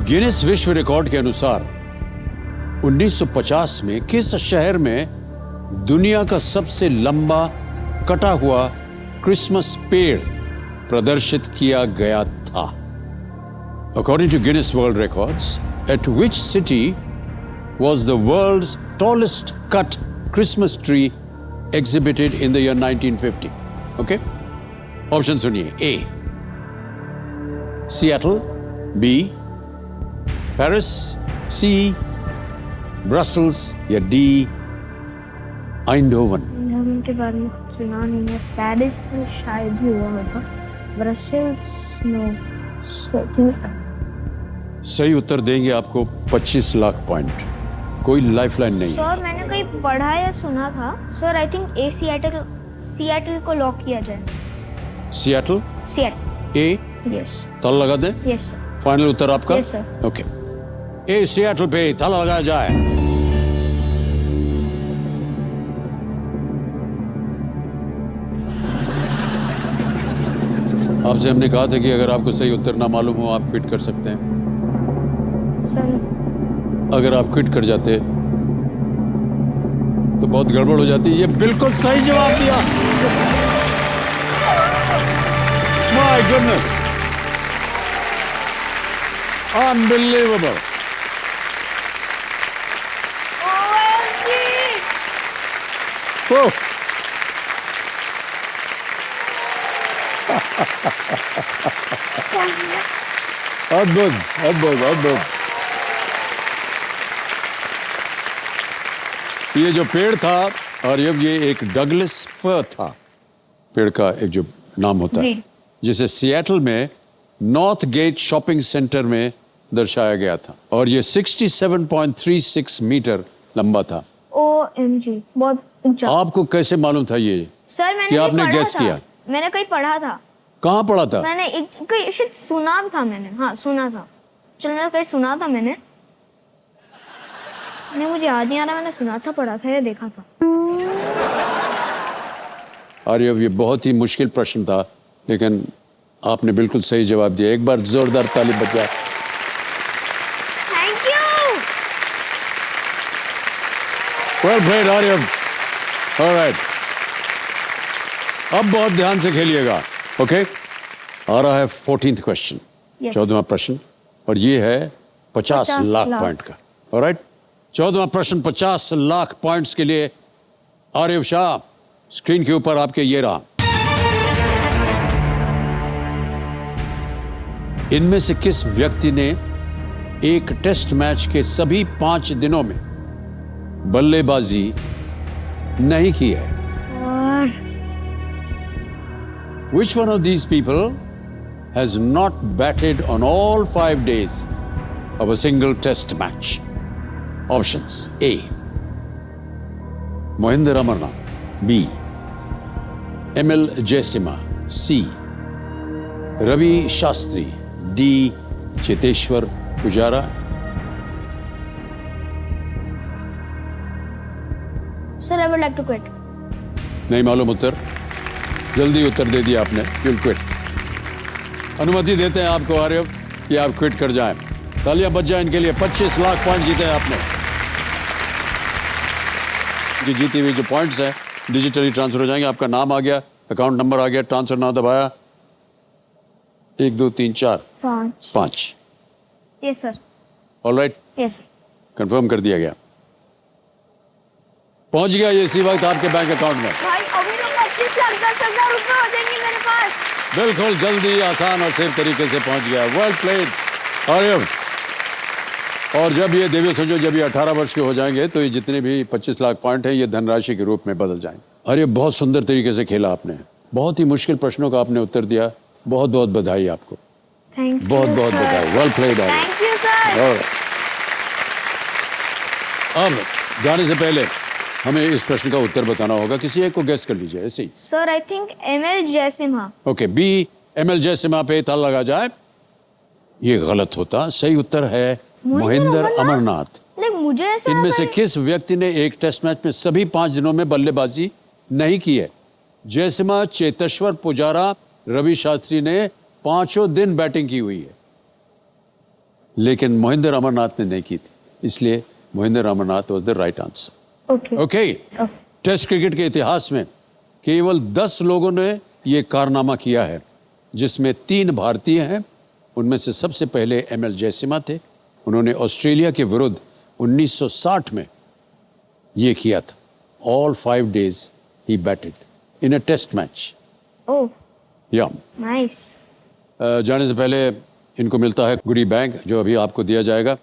गिनीज विश्व रिकॉर्ड के अनुसार 1950 में किस शहर में दुनिया का सबसे लंबा कटा हुआ क्रिसमस पेड़ प्रदर्शित किया गया था? According to Guinness World Records, at which city was the world's tallest cut Christmas tree exhibited in the year 1950? Okay? Option सुनिए। A. Seattle. B. Paris. C. Brussels. या D. Eindhoven. उनके बारे में कुछ सुना नहीं है। पेरिस में शायद ही हुआ होगा। Brussels no, I think. सही उत्तर देंगे आपको 25 लाख पॉइंट। कोई लाइफलाइन नहीं है। सर मैंने कहीं पढ़ा या सुना था sir, I think A Seattle को लॉक किया जाए। सिएटल? सिएटल। ए? यस। ताला लगा दें? Yes sir. फाइनल उत्तर आपका? Yes sir. ओके, ए सिएटल पे ताला लगाया जाए। आपसे हमने कहा था कि अगर आपको सही उत्तर ना मालूम हो आप क्विट कर सकते हैं। सर अगर आप क्विट कर जाते तो बहुत गड़बड़ हो जाती। ये बिल्कुल सही जवाब दिया। My goodness, unbelievable. ओह, अद्भुत अद्भुत अद्भुत। ये जो पेड़ था और ये एक डगलस फर था, पेड़ का एक जो नाम होता है, Breed. जिसे सिएटल में नॉर्थ गेट शॉपिंग सेंटर में दर्शाया गया था और ये 67.36 मीटर लंबा था। OMG, बहुत ऊंचा। आपको कैसे मालूम था ये सर मैंने कि कहीं आपने पढ़ा गेस था। किया? मैंने कहीं पढ़ा था। कहाँ पढ़ा था? मैंने कहीं शायद सुना था मैंने। हाँ सुना था। चलो मैंने कहीं सुना था मैंने। नहीं मुझे याद नहीं आ रहा, मैंने सुना था, पढ़ा था या देखा था। और ये बहुत ही मुश्किल प्रश्न था, लेकिन आपने बिल्कुल सही जवाब दिया। एक बार जोरदार ताली बजाए। Thank you. Well played Aryav. Alright, अब बहुत ध्यान से खेलिएगा। ओके, आ रहा है 14th क्वेश्चन, Yes. 14वां प्रश्न, और ये है 50 लाख पॉइंट का। ऑलराइट, 14वां प्रश्न 50 लाख पॉइंट्स के लिए। आरिफ शाह, स्क्रीन के ऊपर आपके ये रहा। इनमें से किस व्यक्ति ने एक टेस्ट मैच के सभी 5 दिनों में बल्लेबाजी नहीं की है? और Which one of these people has not batted on all 5 days of a single test match? Options: A. Mohinder Amarnath. B. ML Jayasinghe. C. Ravi Shastri. D. Cheteshwar Pujara. Sir I would like to quit. नहीं मालूम उत्तर? जल्दी उत्तर दे दिया आपने। You'll quit. अनुमति देते हैं आपको आर्यव कि आप क्विट कर जाएं। तालियां बज जाएं इनके लिए। 25 लाख पॉइंट जीते हैं आपने। ये जीती हुई जो पॉइंट्स हैं डिजिटली ट्रांसफर हो जाएंगे। आपका नाम आ गया, अकाउंट नंबर आ गया, ट्रांसफर ना दबाया। 1 2 3 4 5। Yes sir. Alright, yes sir. Confirm कर दिया गया। पहुंच गया ये इसी वक्त आपके बैंक अकाउंट में। भाई अभी तो 25 लाख 10,000 रुपए हो जाएंगे मेरे पास। बिल्कुल जल्दी, आसान और सेफ तरीके से पहुंच गया। Well played Aryav. और जब ये देवी समझो, जब ये 18 वर्ष के हो जाएंगे तो ये जितने भी 25 लाख पॉइंट हैं ये धनराशि के रूप में बदल जाएंगे। अरे बहुत सुंदर तरीके से खेला आपने। बहुत ही मुश्किल प्रश्नों का आपने उत्तर दिया। बहुत बहुत बधाई आपको। थैंक यू बहुत बहुत बधाई। Well played Aryav. Thank you sir. और अब जाने से पहले हमें इस प्रश्न का उत्तर बताना होगा। किसी एक को गेस कर लीजिए ऐसे ही। Sir I think ML Jaisimha. Okay, B ML Jaisimha पे ताला लगा जाए। ये गलत होता। सही उत्तर है मोहिंदर अमरनाथ। लाइक मुझे ऐसा इनमें लगा से है- किस व्यक्ति ने एक टेस्ट मैच में सभी 5 दिनों में बल्लेबाजी नहीं की है? जयसिम्हा, चेतेश्वर पुजारा, रवि शास्त्री ने 5 दिन बैटिंग की हुई है, लेकिन मोहिंदर अमरनाथ ने नहीं की थी। इसलिए Mohinder Amarnath was the right answer. Okay okay, test cricket के इतिहास में केवल 10 लोगों ने ये कारनामा किया है, जिसमें 3 भारतीय हैं। उनमें से सबसे पहले ML जयसिम्हा थे। उन्होंने ऑस्ट्रेलिया के विरुद्ध 1960 में ये किया था। ऑल 5 days ही batted in a test match. Oh yeah nice. जाने से पहले इनको मिलता है गुडी बैग, जो अभी आपको दिया जाएगा।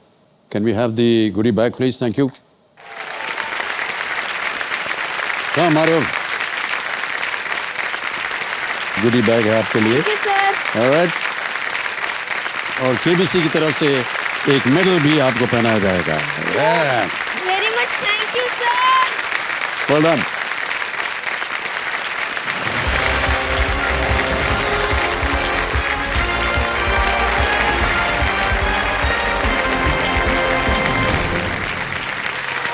Can we have the goody bag please? Thank you. हमारे गुडी बैग है आपके लिए। Thank you sir. ऑलराइट, और KBC की तरफ से एक मेडल भी आपको पहनाया जाएगा। Very much thank you sir. Well done.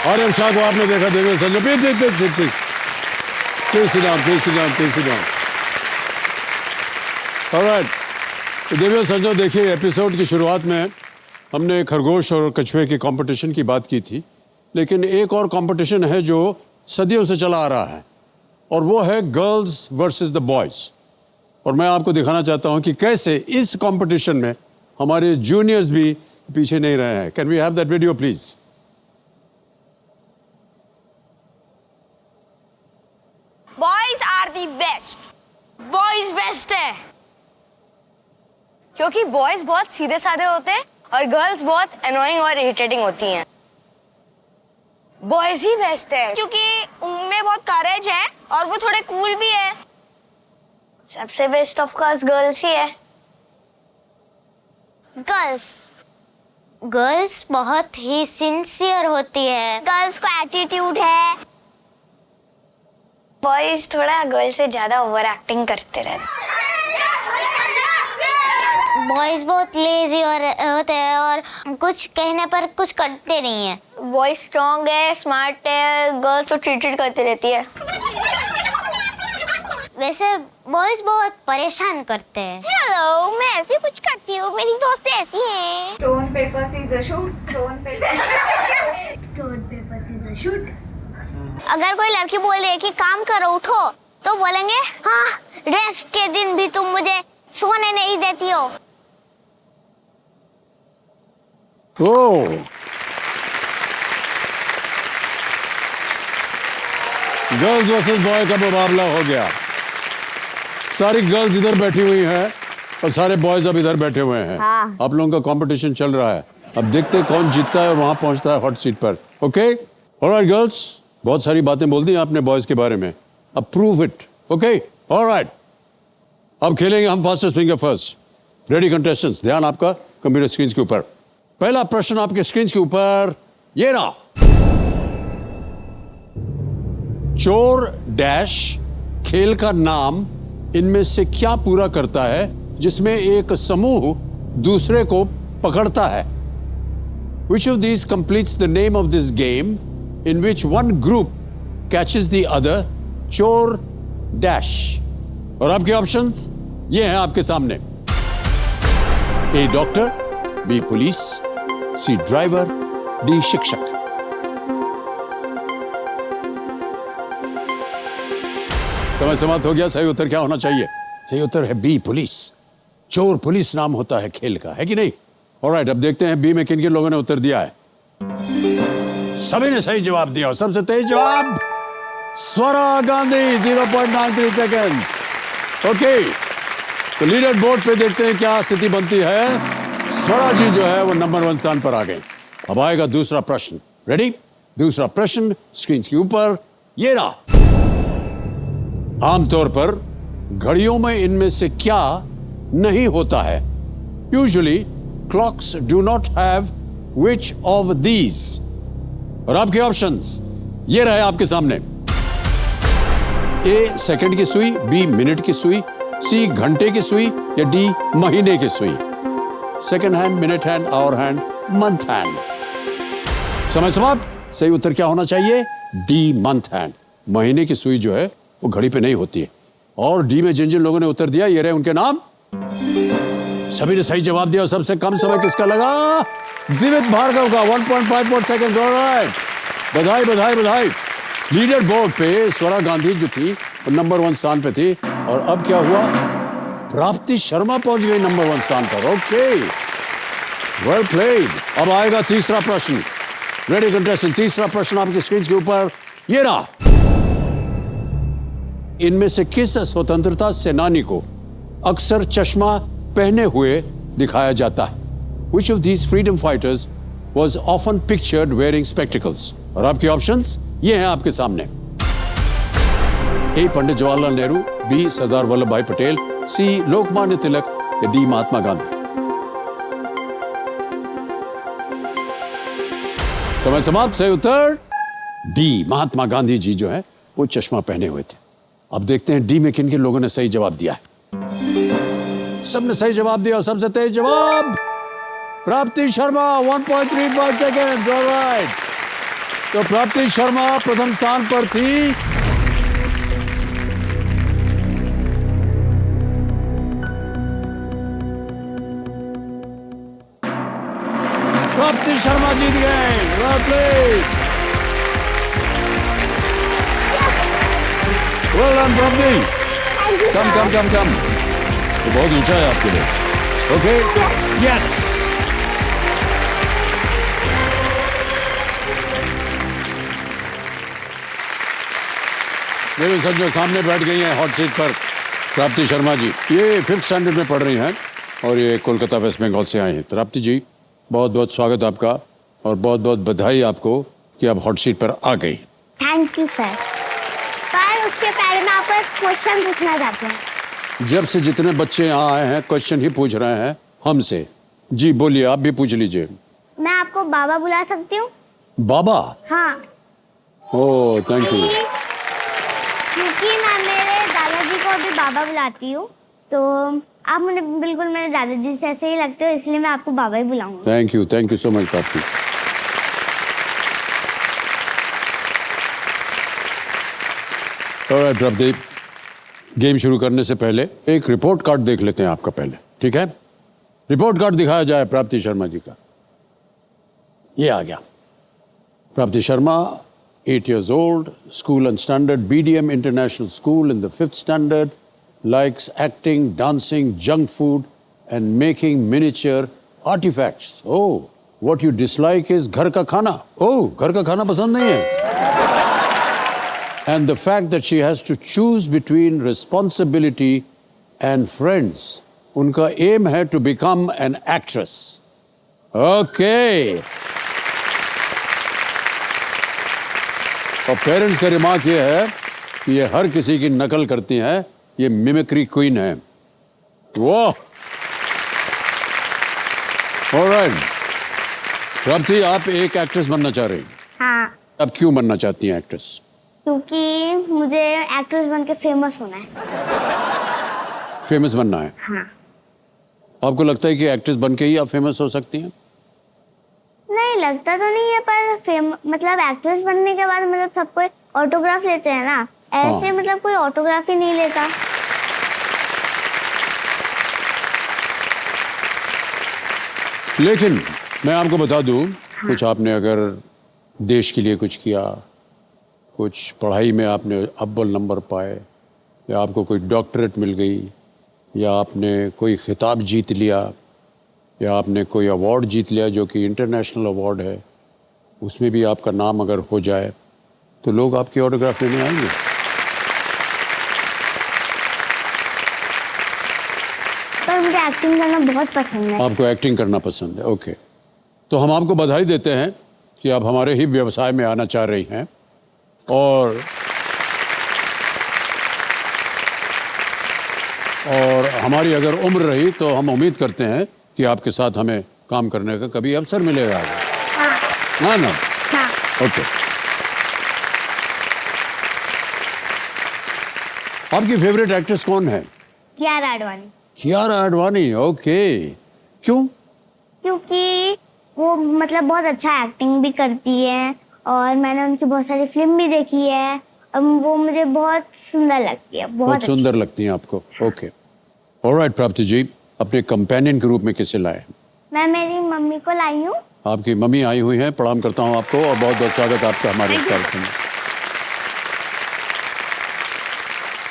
Aryav Shah को आपने देखा। देखो Sanjay, please sit down. Alright, तो देवियों संजो, देखिए एपिसोड की शुरुआत में हमने खरगोश और कछुए की कंपटीशन की बात की थी, लेकिन एक और कंपटीशन है जो सदियों से चला आ रहा है, और वो है गर्ल्स वर्सेस द बॉयज। और मैं आपको दिखाना चाहता हूं कि कैसे इस कंपटीशन में हमारे जूनियर्स भी पीछे नहीं रहे हैं। Can we have that video please? Boys are the best. Boys best है क्योंकि बॉयज बहुत सीधे साधे होते हैं और गर्ल्स बहुत अनोइंग और इरिटेटिंग होती हैं। बॉयज ही बेस्ट है क्योंकि उनमें बहुत करेज है और वो थोड़े कूल भी है। सबसे बेस्ट ऑफ कोर्स गर्ल्स ही है। गर्ल्स बहुत ही सिंसियर होती है। गर्ल्स को एटीट्यूड है। बॉयज थोड़ा गर्ल्स से ज्यादा ओवर एक्टिंग करते रहते। बॉयज बहुत लेजी और होते हैं और कुछ कहने पर कुछ करते नहीं है। बॉयज स्ट्रॉन्ग है, स्मार्ट है, गर्ल्स को चिट करती रहती है। वैसे बॉयज बहुत परेशान करते हैं। हेलो, मैं ऐसे कुछ करती हूँ, मेरी दोस्तें ऐसी हैं। Stone, paper, scissors, shoot. Stone, paper. अगर कोई लड़की बोल रही है कि काम करो, उठो, तो बोलेंगे हाँ, रेस्ट के दिन भी तुम मुझे सोने नहीं देती हो। ओह, गर्ल्स वर्सेस बॉय का मुकाबला हो गया। सारी गर्ल्स इधर बैठी हुई हैं और सारे बॉयज अब इधर बैठे हुए हैं। हाँ। आप लोगों का कंपटीशन चल रहा है। अब देखते हैं कौन जीतता है और वहां पहुंचता है हॉट सीट पर। ओके, ऑलराइट गर्ल्स, बहुत सारी बातें बोल दी आपने बॉयज के बारे में, अब प्रूव इट। ओके, ऑलराइट, अब खेलेंगे हम fastest finger first. Ready contestants, ध्यान आपका कंप्यूटर स्क्रीन के ऊपर। पहला प्रश्न आपके स्क्रीन के ऊपर ये रहा। चोर डैश खेल का नाम इनमें से क्या पूरा करता है जिसमें एक समूह दूसरे को पकड़ता है? Which of these completes the name of this game in which one group catches the other? चोर डैश। और आपके ऑप्शंस ये हैं आपके सामने। ए डॉक्टर, बी पुलिस, सी ड्राइवर, डी शिक्षक। समय समाप्त हो गया। सही उत्तर क्या होना चाहिए? सही उत्तर है बी पुलिस। चोर पुलिस नाम होता है खेल का, है कि नहीं? ऑलराइट, अब देखते हैं बी में किन किन लोगों ने उत्तर दिया है। सभी ने सही जवाब दिया और सबसे तेज जवाब स्वरा गांधी, 0.93 सेकेंड्स। ओके, तो लीडर बोर्ड पे देखते हैं क्या स्थिति बनती है। स्वरा जी जो है वो नंबर 1 स्थान पर आ गए। अब आएगा दूसरा प्रश्न। रेडी? दूसरा प्रश्न स्क्रीन के ऊपर ये रहा। आमतौर पर घड़ियों में इनमें से क्या नहीं होता है? Usually clocks do not have which of these? और आपके ऑप्शंस ये रहे आपके सामने। ए सेकंड की सुई, बी मिनट की सुई, सी घंटे की सुई या डी महीने की सुई। Second hand, minute hand, hour hand, month hand. समय समाप्त। सही उत्तर क्या होना चाहिए? D month hand. महीने की सुई जो है वो घड़ी पे नहीं होती है। और डी में जिन जिन लोगों ने उत्तर दिया ये रहे उनके नाम। सभी ने सही जवाब दिया और सबसे कम समय किसका लगा? दिवित भार्गव का, 1.54 सेकंड। ऑलराइट, बधाई बधाई बधाई। लीडर बोर्ड पे स्वरा गांधी जो थी वो नंबर 1 स्थान पे थी। और अब क्या हुआ? प्राप्ति शर्मा पहुंच गई नंबर 1 स्थान पर। Okay, well played. अब आएगा तीसरा प्रश्न। रेडी कंटेस्टेंट, तीसरा प्रश्न आपकी स्क्रीन के ऊपर ये रहा। इनमें से किस स्वतंत्रता सेनानी को अक्सर चश्मा पहने हुए दिखाया जाता है? Which of these freedom fighters was often pictured wearing spectacles? और आपके ऑप्शंस ये हैं आपके सामने। ए पंडित जवाहरलाल नेहरू, बी सरदार वल्लभ भाई पटेल, सी लोकमान्य तिलक या डी महात्मा गांधी। समय समाप्त। सही उत्तर डी महात्मा गांधी जी जो है वो चश्मा पहने हुए थे। अब देखते हैं डी में किन किन लोगों ने सही जवाब दिया है। सबने सही जवाब दिया और सबसे तेज जवाब प्राप्ति शर्मा, 1.35 सेकेंड। ऑलराइट, तो प्राप्ति शर्मा प्रथम स्थान पर थी। जीत गए। Well played. Well done, Prabdi. Thank you, sir. Come. ये बहुत ऊंचा है आपके लिए। Okay? Yes. मेरे सज्जों सामने बैठ गई हैं हॉट सीट पर प्राप्ति शर्मा जी। ये 5th स्टैंडर्ड में पढ़ रही हैं और ये कोलकाता वेस्ट बंगाल से आई हैं। प्राप्ति जी, बहुत बहुत स्वागत आपका और बहुत बहुत बधाई आपको कि आप हॉट सीट पर आ गई। Thank you sir. पर उसके पहले मैं आपको एक क्वेश्चन पूछना चाहती हूँ। जब से जितने बच्चे यहाँ आए हैं क्वेश्चन ही पूछ रहे हैं हमसे। जी बोलिए, आप भी पूछ लीजिए। मैं आपको बाबा बुला सकती हूँ? बाबा? हाँ। ओह थैंक यू। क्योंकि मैं मेरे दादाजी को अभी बाबा बुलाती हूँ, तो आप मुझे बिल्कुल मेरे दादाजी से ऐसे ही लगते हो, इसलिए मैं आपको बाबा ही बुलाऊंगी। थैंक यू सो मच प्राप्ति। ऑलराइट प्राप्ति, गेम शुरू करने से पहले एक रिपोर्ट कार्ड देख लेते हैं आपका पहले, ठीक है? रिपोर्ट कार्ड दिखाया जाए प्राप्ति शर्मा जी का। ये आ गया। प्राप्ति Sharma, 8 years old, school and standard, BDM International School in the 5th standard, likes acting, dancing, junk food and making miniature artifacts. Oh, what you dislike is घर का खाना. Oh, घर का खाना पसंद नहीं है. And the fact that she has to choose between responsibility and friends. उनका aim है to become an actress. Okay. और पेरेंट्स का रिमार्क ये है कि ये हर किसी की नकल करती हैं, ये मिमिक्री क्वीन है। वाह! ऑलराइट प्राप्ति, आप एक एक्ट्रेस बनना चाह रही हैं। हाँ, अब क्यों बनना चाहती हैं एक्ट्रेस? क्योंकि मुझे एक्ट्रेस बन के फेमस होना है। फेमस बनना है? हाँ। आपको लगता है कि एक्ट्रेस बन के ही आप फेमस हो सकती हैं? नहीं लगता तो नहीं है, पर मतलब एक्ट्रेस बनने के बाद मतलब सब कोई ऑटोग्राफ लेते हैं ना, ऐसे हाँ। मतलब कोई ऑटोग्राफ ही नहीं लेता। लेकिन मैं आपको बता दूं, कुछ आपने अगर देश के लिए कुछ किया, कुछ पढ़ाई में आपने अव्वल नंबर पाए, या आपको कोई डॉक्टरेट मिल गई, या आपने कोई खिताब जीत लिया, या आपने कोई अवार्ड जीत लिया जो कि इंटरनेशनल अवार्ड है, उसमें भी आपका नाम अगर हो जाए तो लोग आपकी ऑटोग्राफ लेने आएंगे। पर मुझे एक्टिंग करना बहुत पसंद है। आपको एक्टिंग करना पसंद है, ओके। तो हम आपको बधाई देते हैं कि आप हमारे ही व्यवसाय में आना चाह रही हैं, और हमारी अगर उम्र रही तो हम उम्मीद करते हैं कि आपके साथ हमें काम करने का कभी अवसर मिलेगा। हाँ ना? हाँ। ओके। आपकी फेवरेट एक्ट्रेस कौन है? कियारा आडवाणी। कियारा आडवाणी, ओके। क्यों? क्योंकि वो मतलब बहुत अच्छा एक्टिंग भी करती है और मैंने उनकी बहुत सारी फिल्म भी देखी है। वो मुझे बहुत सुंदर लगती है, बहुत सुंदर लगती हैं आपको, ओके। ऑलराइट प्राप्ति जी, अपने कंपेनियन के रूप में किसे लाए? मैं मेरी मम्मी को लाई हूँ। आपकी मम्मी आई हुई हैं, प्रणाम करता हूँ आपको और बहुत बहुत स्वागत आपका हमारे इस कार्यक्रम में।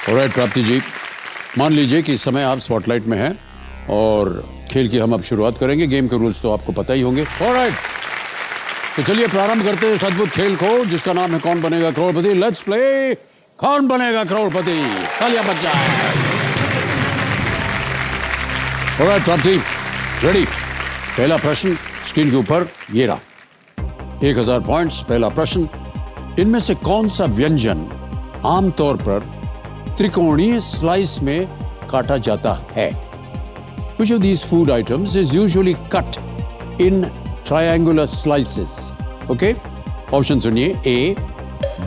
ऑलराइट प्राप्ति जी, मान लीजिए कि इस समय आप स्पॉटलाइट में हैं और खेल की हम अब शुरुआत करेंगे। गेम के रूल्स तो आपको पता ही होंगे। ऑलराइट, तो चलिए प्रारंभ करते हैं इस अद्भुत खेल को जिसका नाम है कौन बनेगा करोड़पति। लेट्स प्ले कौन बनेगा करोड़पति। तालियां बज जाए। ऑलराइट प्राप्ति, रेडी? पहला प्रश्न स्क्रीन के ऊपर ये रहा। 1000 पॉइंट्स। पहला प्रश्न, इनमें से कौन सा व्यंजन आमतौर पर त्रिकोणीय स्लाइस में काटा जाता है? Which of these food items is usually cut in triangular slices? Okay? Option सुनिए। A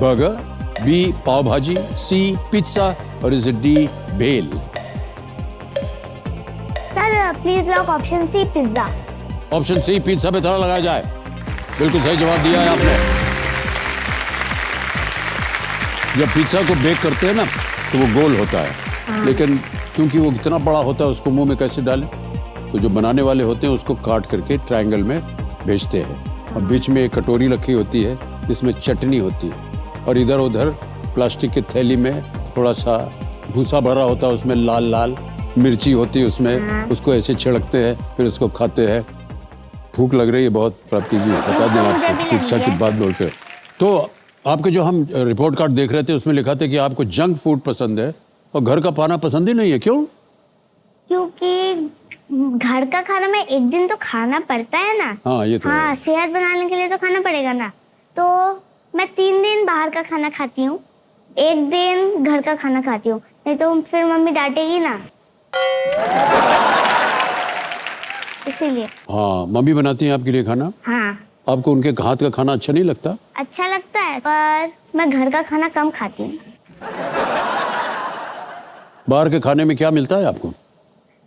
burger, B pav bhaji, C pizza और is D bhel? Sir please lock option C pizza. Option C pizza पे ताला लगाया जाए। बिल्कुल सही जवाब दिया है आपने। जब पिज्जा को बेक करते हैं ना तो वो गोल होता है, लेकिन क्योंकि वो कितना बड़ा होता है उसको मुंह में कैसे डालें, तो जो बनाने वाले होते हैं उसको काट करके ट्रायंगल में भेजते हैं। और बीच में एक कटोरी रखी होती है जिसमें चटनी होती है, और इधर उधर प्लास्टिक की थैली में थोड़ा सा भूसा भरा होता है, उसमें लाल लाल मिर्ची होती है उसमें, उसको ऐसे छिड़कते हैं, फिर उसको खाते हैं। भूख लग रही है बहुत प्राप्ति जी, बता दें मुझे भी आपको लगी शिक्षा की है। बात बोल के। तो आपके जो हम रिपोर्ट कार्ड देख रहे थे उसमें लिखा था कि आपको जंक फूड पसंद है और घर का खाना पसंद ही नहीं है, क्यों? क्योंकि घर का खाना में एक दिन तो खाना पड़ता है ना। हाँ, ये तो है। हाँ, सेहत बनाने के लिए तो खाना पड़ेगा ना। तो मैं 3 दिन बाहर का खाना खाती हूँ, 1 दिन घर का खाना खाती हूँ, नहीं तो फिर मम्मी डांटेगी ना, इसीलिए। हाँ, मम्मी बनाती हैं आपके लिए खाना? हाँ, आपको उनके हाथ का खाना अच्छा नहीं लगता? अच्छा लगता है, पर मैं घर का खाना कम खाती हूँ। बाहर के खाने में क्या मिलता है आपको?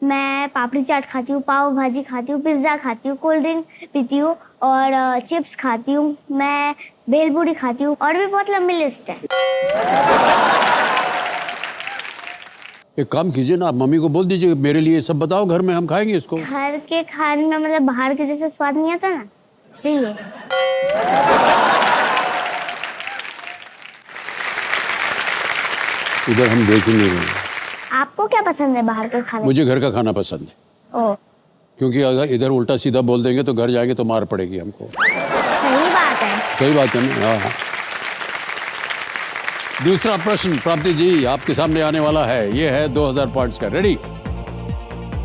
मैं पापड़ी चाट खाती हूँ, पाव भाजी खाती हूँ, पिज्ज़ा खाती हूँ, कोल्ड ड्रिंक पीती हूँ और चिप्स खाती हूँ, मैं भेलपूरी खाती हूँ, और भी बहुत लंबी लिस्ट है। एक काम कीजिए ना, आप मम्मी को बोल दीजिए मेरे लिए सब बताओ, घर में हम खाएंगे इसको। घर के खाने में मतलब बाहर के जैसे स्वाद नहीं आता ना, इसीलिए। इधर हम देख ही नहीं रहे। आपको क्या पसंद है बाहर के खाने? मुझे घर का खाना पसंद है, ओ, क्योंकि अगर इधर उल्टा सीधा बोल देंगे तो घर जाएंगे तो मार पड़ेगी हमको। सही बात है। सही बात है ना? हाँ। दूसरा प्रश्न प्राप्ति जी आपके सामने आने वाला है, ये है 2000 पॉइंट्स का। रेडी?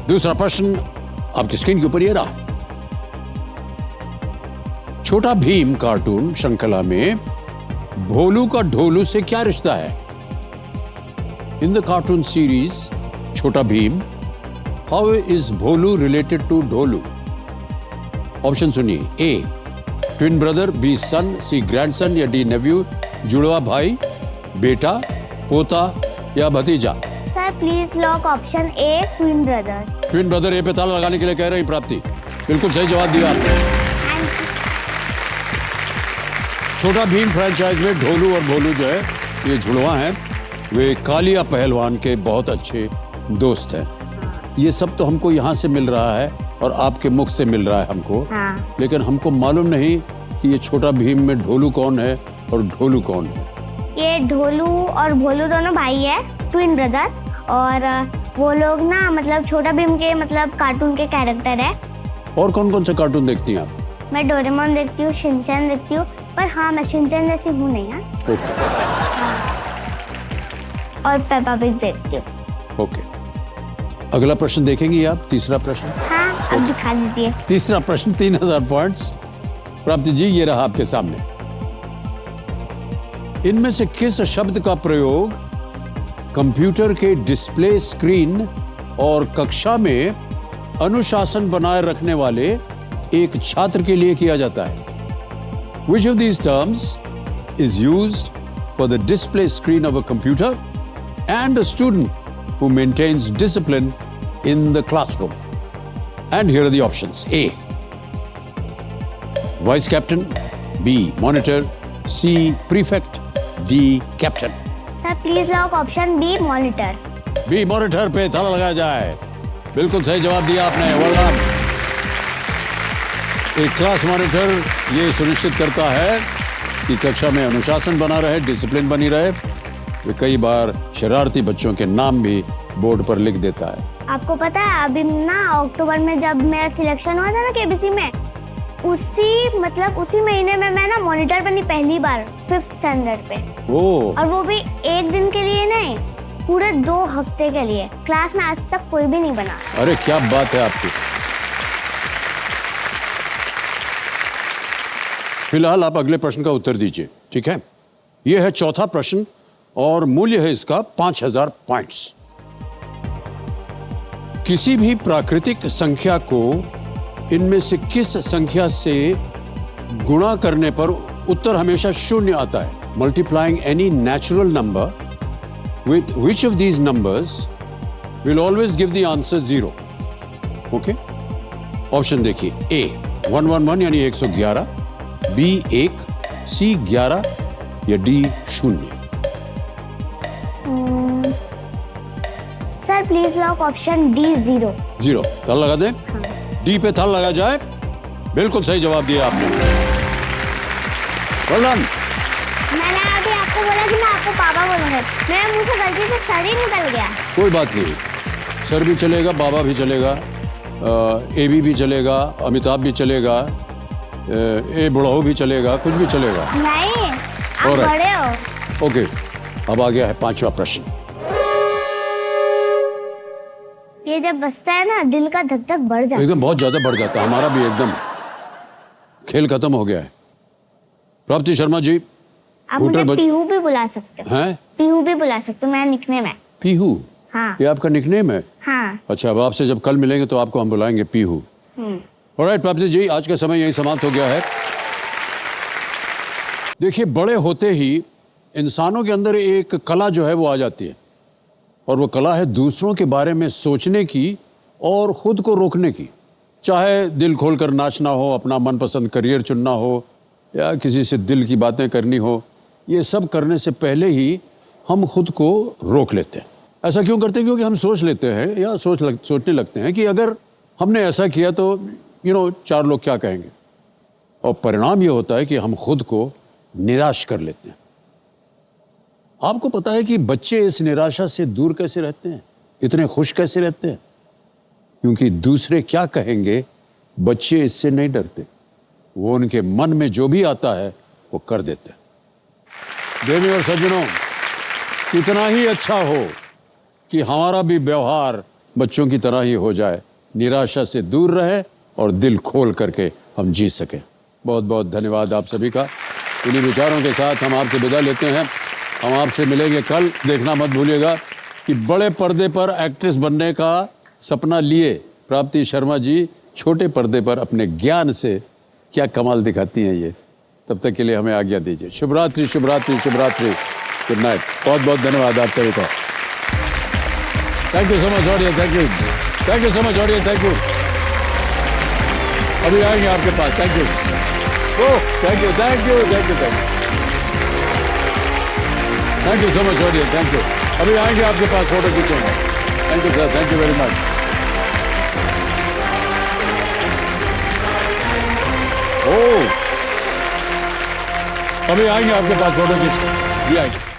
दूसरा प्रश्न आपकी स्क्रीन के ऊपर ये रहा। छोटा भीम कार्टून श्रृंखला में भोलू का ढोलू से क्या रिश्ता है? In the cartoon series Chhota Bheem, how is Bholu related to Dholu? Option सुनिए। A twin brother, B son, C grandson या डी नेव्यू, जुड़वा भाई, बेटा, पोता या भतीजा? Sir please lock option A, twin brother. Twin brother A पे ताला लगाने के लिए कह रही प्राप्ति, बिल्कुल सही जवाब दिया आपने। छोटा भीम फ्रेंचाइज में ढोलू और भोलू जो है ये जुड़वा हैं, वे कालिया पहलवान के बहुत अच्छे दोस्त हैं। ये सब तो हमको यहाँ से मिल रहा है और आपके मुख से मिल रहा है हमको, हाँ। लेकिन हमको मालूम नहीं कि ये छोटा भीम में ढोलू कौन है और ढोलू कौन है। ये ढोलू और भोलू दोनों भाई है, ट्विन ब्रदर, और वो लोग ना मतलब छोटा भीम के मतलब कार्टून के कैरेक्टर है। और कौन कौन सा कार्टून देखती हैं आप? मैं डोरेमोन देखती हूँ, शिनचैन देखती हूँ, पर हाँ मैं शिनचैन जैसी हूँ नहीं। हाँ, ओके और पेपा पिग देखती हूँ। ओके, अगला प्रश्न देखेंगी आप? तीसरा प्रश्न। हाँ, अब दिखा दीजिए। तीसरा प्रश्न 3000 पॉइंट्स। प्राप्ति जी ये रहा आपके सामने। इनमें से किस शब्द का प्रयोग कंप्यूटर के डिस्प्ले स्क्रीन और कक्षा में अनुशासन बनाए रखने वाले एक छात्र के लिए किया जाता है? Which of these terms is used for the display screen of a computer and a student who maintains discipline in the classroom? And here are the options. A, Vice Captain, B, Monitor, C, Prefect, D, Captain. Sir please lock option B, monitor. B, monitor पे ताला लगाया जाए। बिल्कुल सही जवाब दिया आपने, well done। एक क्लास मॉनिटर ये सुनिश्चित करता है कि कक्षा में अनुशासन बना रहे, डिसिप्लिन बनी रहे। वे कई बार शरारती बच्चों के नाम भी बोर्ड पर लिख देता है। आपको पता है अभी ना अक्टूबर में जब मेरा सिलेक्शन हुआ था ना केबीसी में, उसी महीने में मैं ना मॉनिटर बनी पहली बार 5th स्टैंडर्ड पे। ओ, और वो भी एक दिन के लिए नहीं, पूरे 2 हफ्ते के लिए। क्लास में आज तक कोई भी नहीं बना। अरे क्या बात है आपकी। फिलहाल आप अगले प्रश्न का उत्तर दीजिए, ठीक है? यह है चौथा प्रश्न और मूल्य है इसका 5000 पॉइंट्स। किसी भी प्राकृतिक संख्या को इनमें से किस संख्या से गुणा करने पर उत्तर हमेशा 0 आता है? Multiplying any natural number with which of these numbers will always give the answer 0? Okay, option देखिए। A 111 यानी 111, B 1, C 11 या D 0? Sir please lock option D, 0। 0 ताला लगा दें। डी पे ताला लगा जाए। बिल्कुल सही जवाब दिया आपने। Well done. मैंने अभी आपको बोला कि मैं आपको पापा बोलूंगा, मेरे मुंह से गलती से सर ही निकल गया। कोई बात नहीं, सर भी चलेगा, बाबा भी चलेगा, एबी भी चलेगा, अमिताभ भी चलेगा, ए बुढ़ाऊ भी चलेगा, कुछ भी चलेगा। नहीं, आप Alright. बड़े हो। ओके, अब आ गया है 5वां प्रश्न। ये जब बजता है ना, दिल का धक धक बढ़ जाता है। एकदम बहुत ज्यादा बढ़ जाता है, हमारा भी एकदम खेल खत्म हो गया है। प्राप्ति शर्मा जी, आप होटल मुझे पीहू भी बुला सकते हो। हैं? पीहू भी बुला सकते हो, मेरा निकनेम है। पीहू? हाँ ये आपका निकनेम है? हाँ। अच्छा, अब आपसे जब कल मिलेंगे तो आपको हम बुलाएंगे पीहू। ऑलराइट प्राप्ति जी, आज का समय यही समाप्त हो गया है। देखिए, बड़े होते ही इंसानों के अंदर एक कला जो है वो आ जाती है, और वो कला है दूसरों के बारे में सोचने की और खुद को रोकने की। चाहे दिल खोलकर नाचना हो, अपना मनपसंद करियर चुनना हो, या किसी से दिल की बातें करनी हो, ये सब करने से पहले ही हम खुद को रोक लेते हैं। ऐसा क्यों करते हैं? क्योंकि हम सोच लेते हैं या सोचने लगते हैं कि अगर हमने ऐसा किया तो 4 लोग क्या कहेंगे, और परिणाम ये होता है कि हम खुद को निराश कर लेते हैं। आपको पता है कि बच्चे इस निराशा से दूर कैसे रहते हैं, इतने खुश कैसे रहते हैं? क्योंकि दूसरे क्या कहेंगे, बच्चे इससे नहीं डरते, वो उनके मन में जो भी आता है वो कर देते हैं। देवी और सज्जनों, कितना ही अच्छा हो कि हमारा भी व्यवहार बच्चों की तरह ही हो जाए, निराशा से दूर रहे और दिल खोल करके हम जी सकें। बहुत बहुत धन्यवाद आप सभी का। इन्हीं विचारों के साथ हम आपसे विदा लेते हैं। हम आपसे मिलेंगे कल। देखना मत भूलिएगा कि बड़े पर्दे पर एक्ट्रेस बनने का सपना लिए प्राप्ति शर्मा जी छोटे पर्दे पर अपने ज्ञान से क्या कमाल दिखाती हैं ये। तब तक के लिए हमें आज्ञा दीजिए। शुभ रात्रि, शुभ रात्रि, शुभ रात्रि। Good night. बहुत बहुत धन्यवाद आप सभी का। Thank you so much audience, thank you, thank you so much audience, thank you. अभी आएंगे आपके पास। Thank you, oh thank you, thank you, thank you, thank you, thank you so much audience, thank you. अभी आएंगे आपके पास, photo खींचेंगे। Thank you sir, thank you very much. Oh, अभी आएंगे आपके पास, फोटो खींच। जी आएंगे।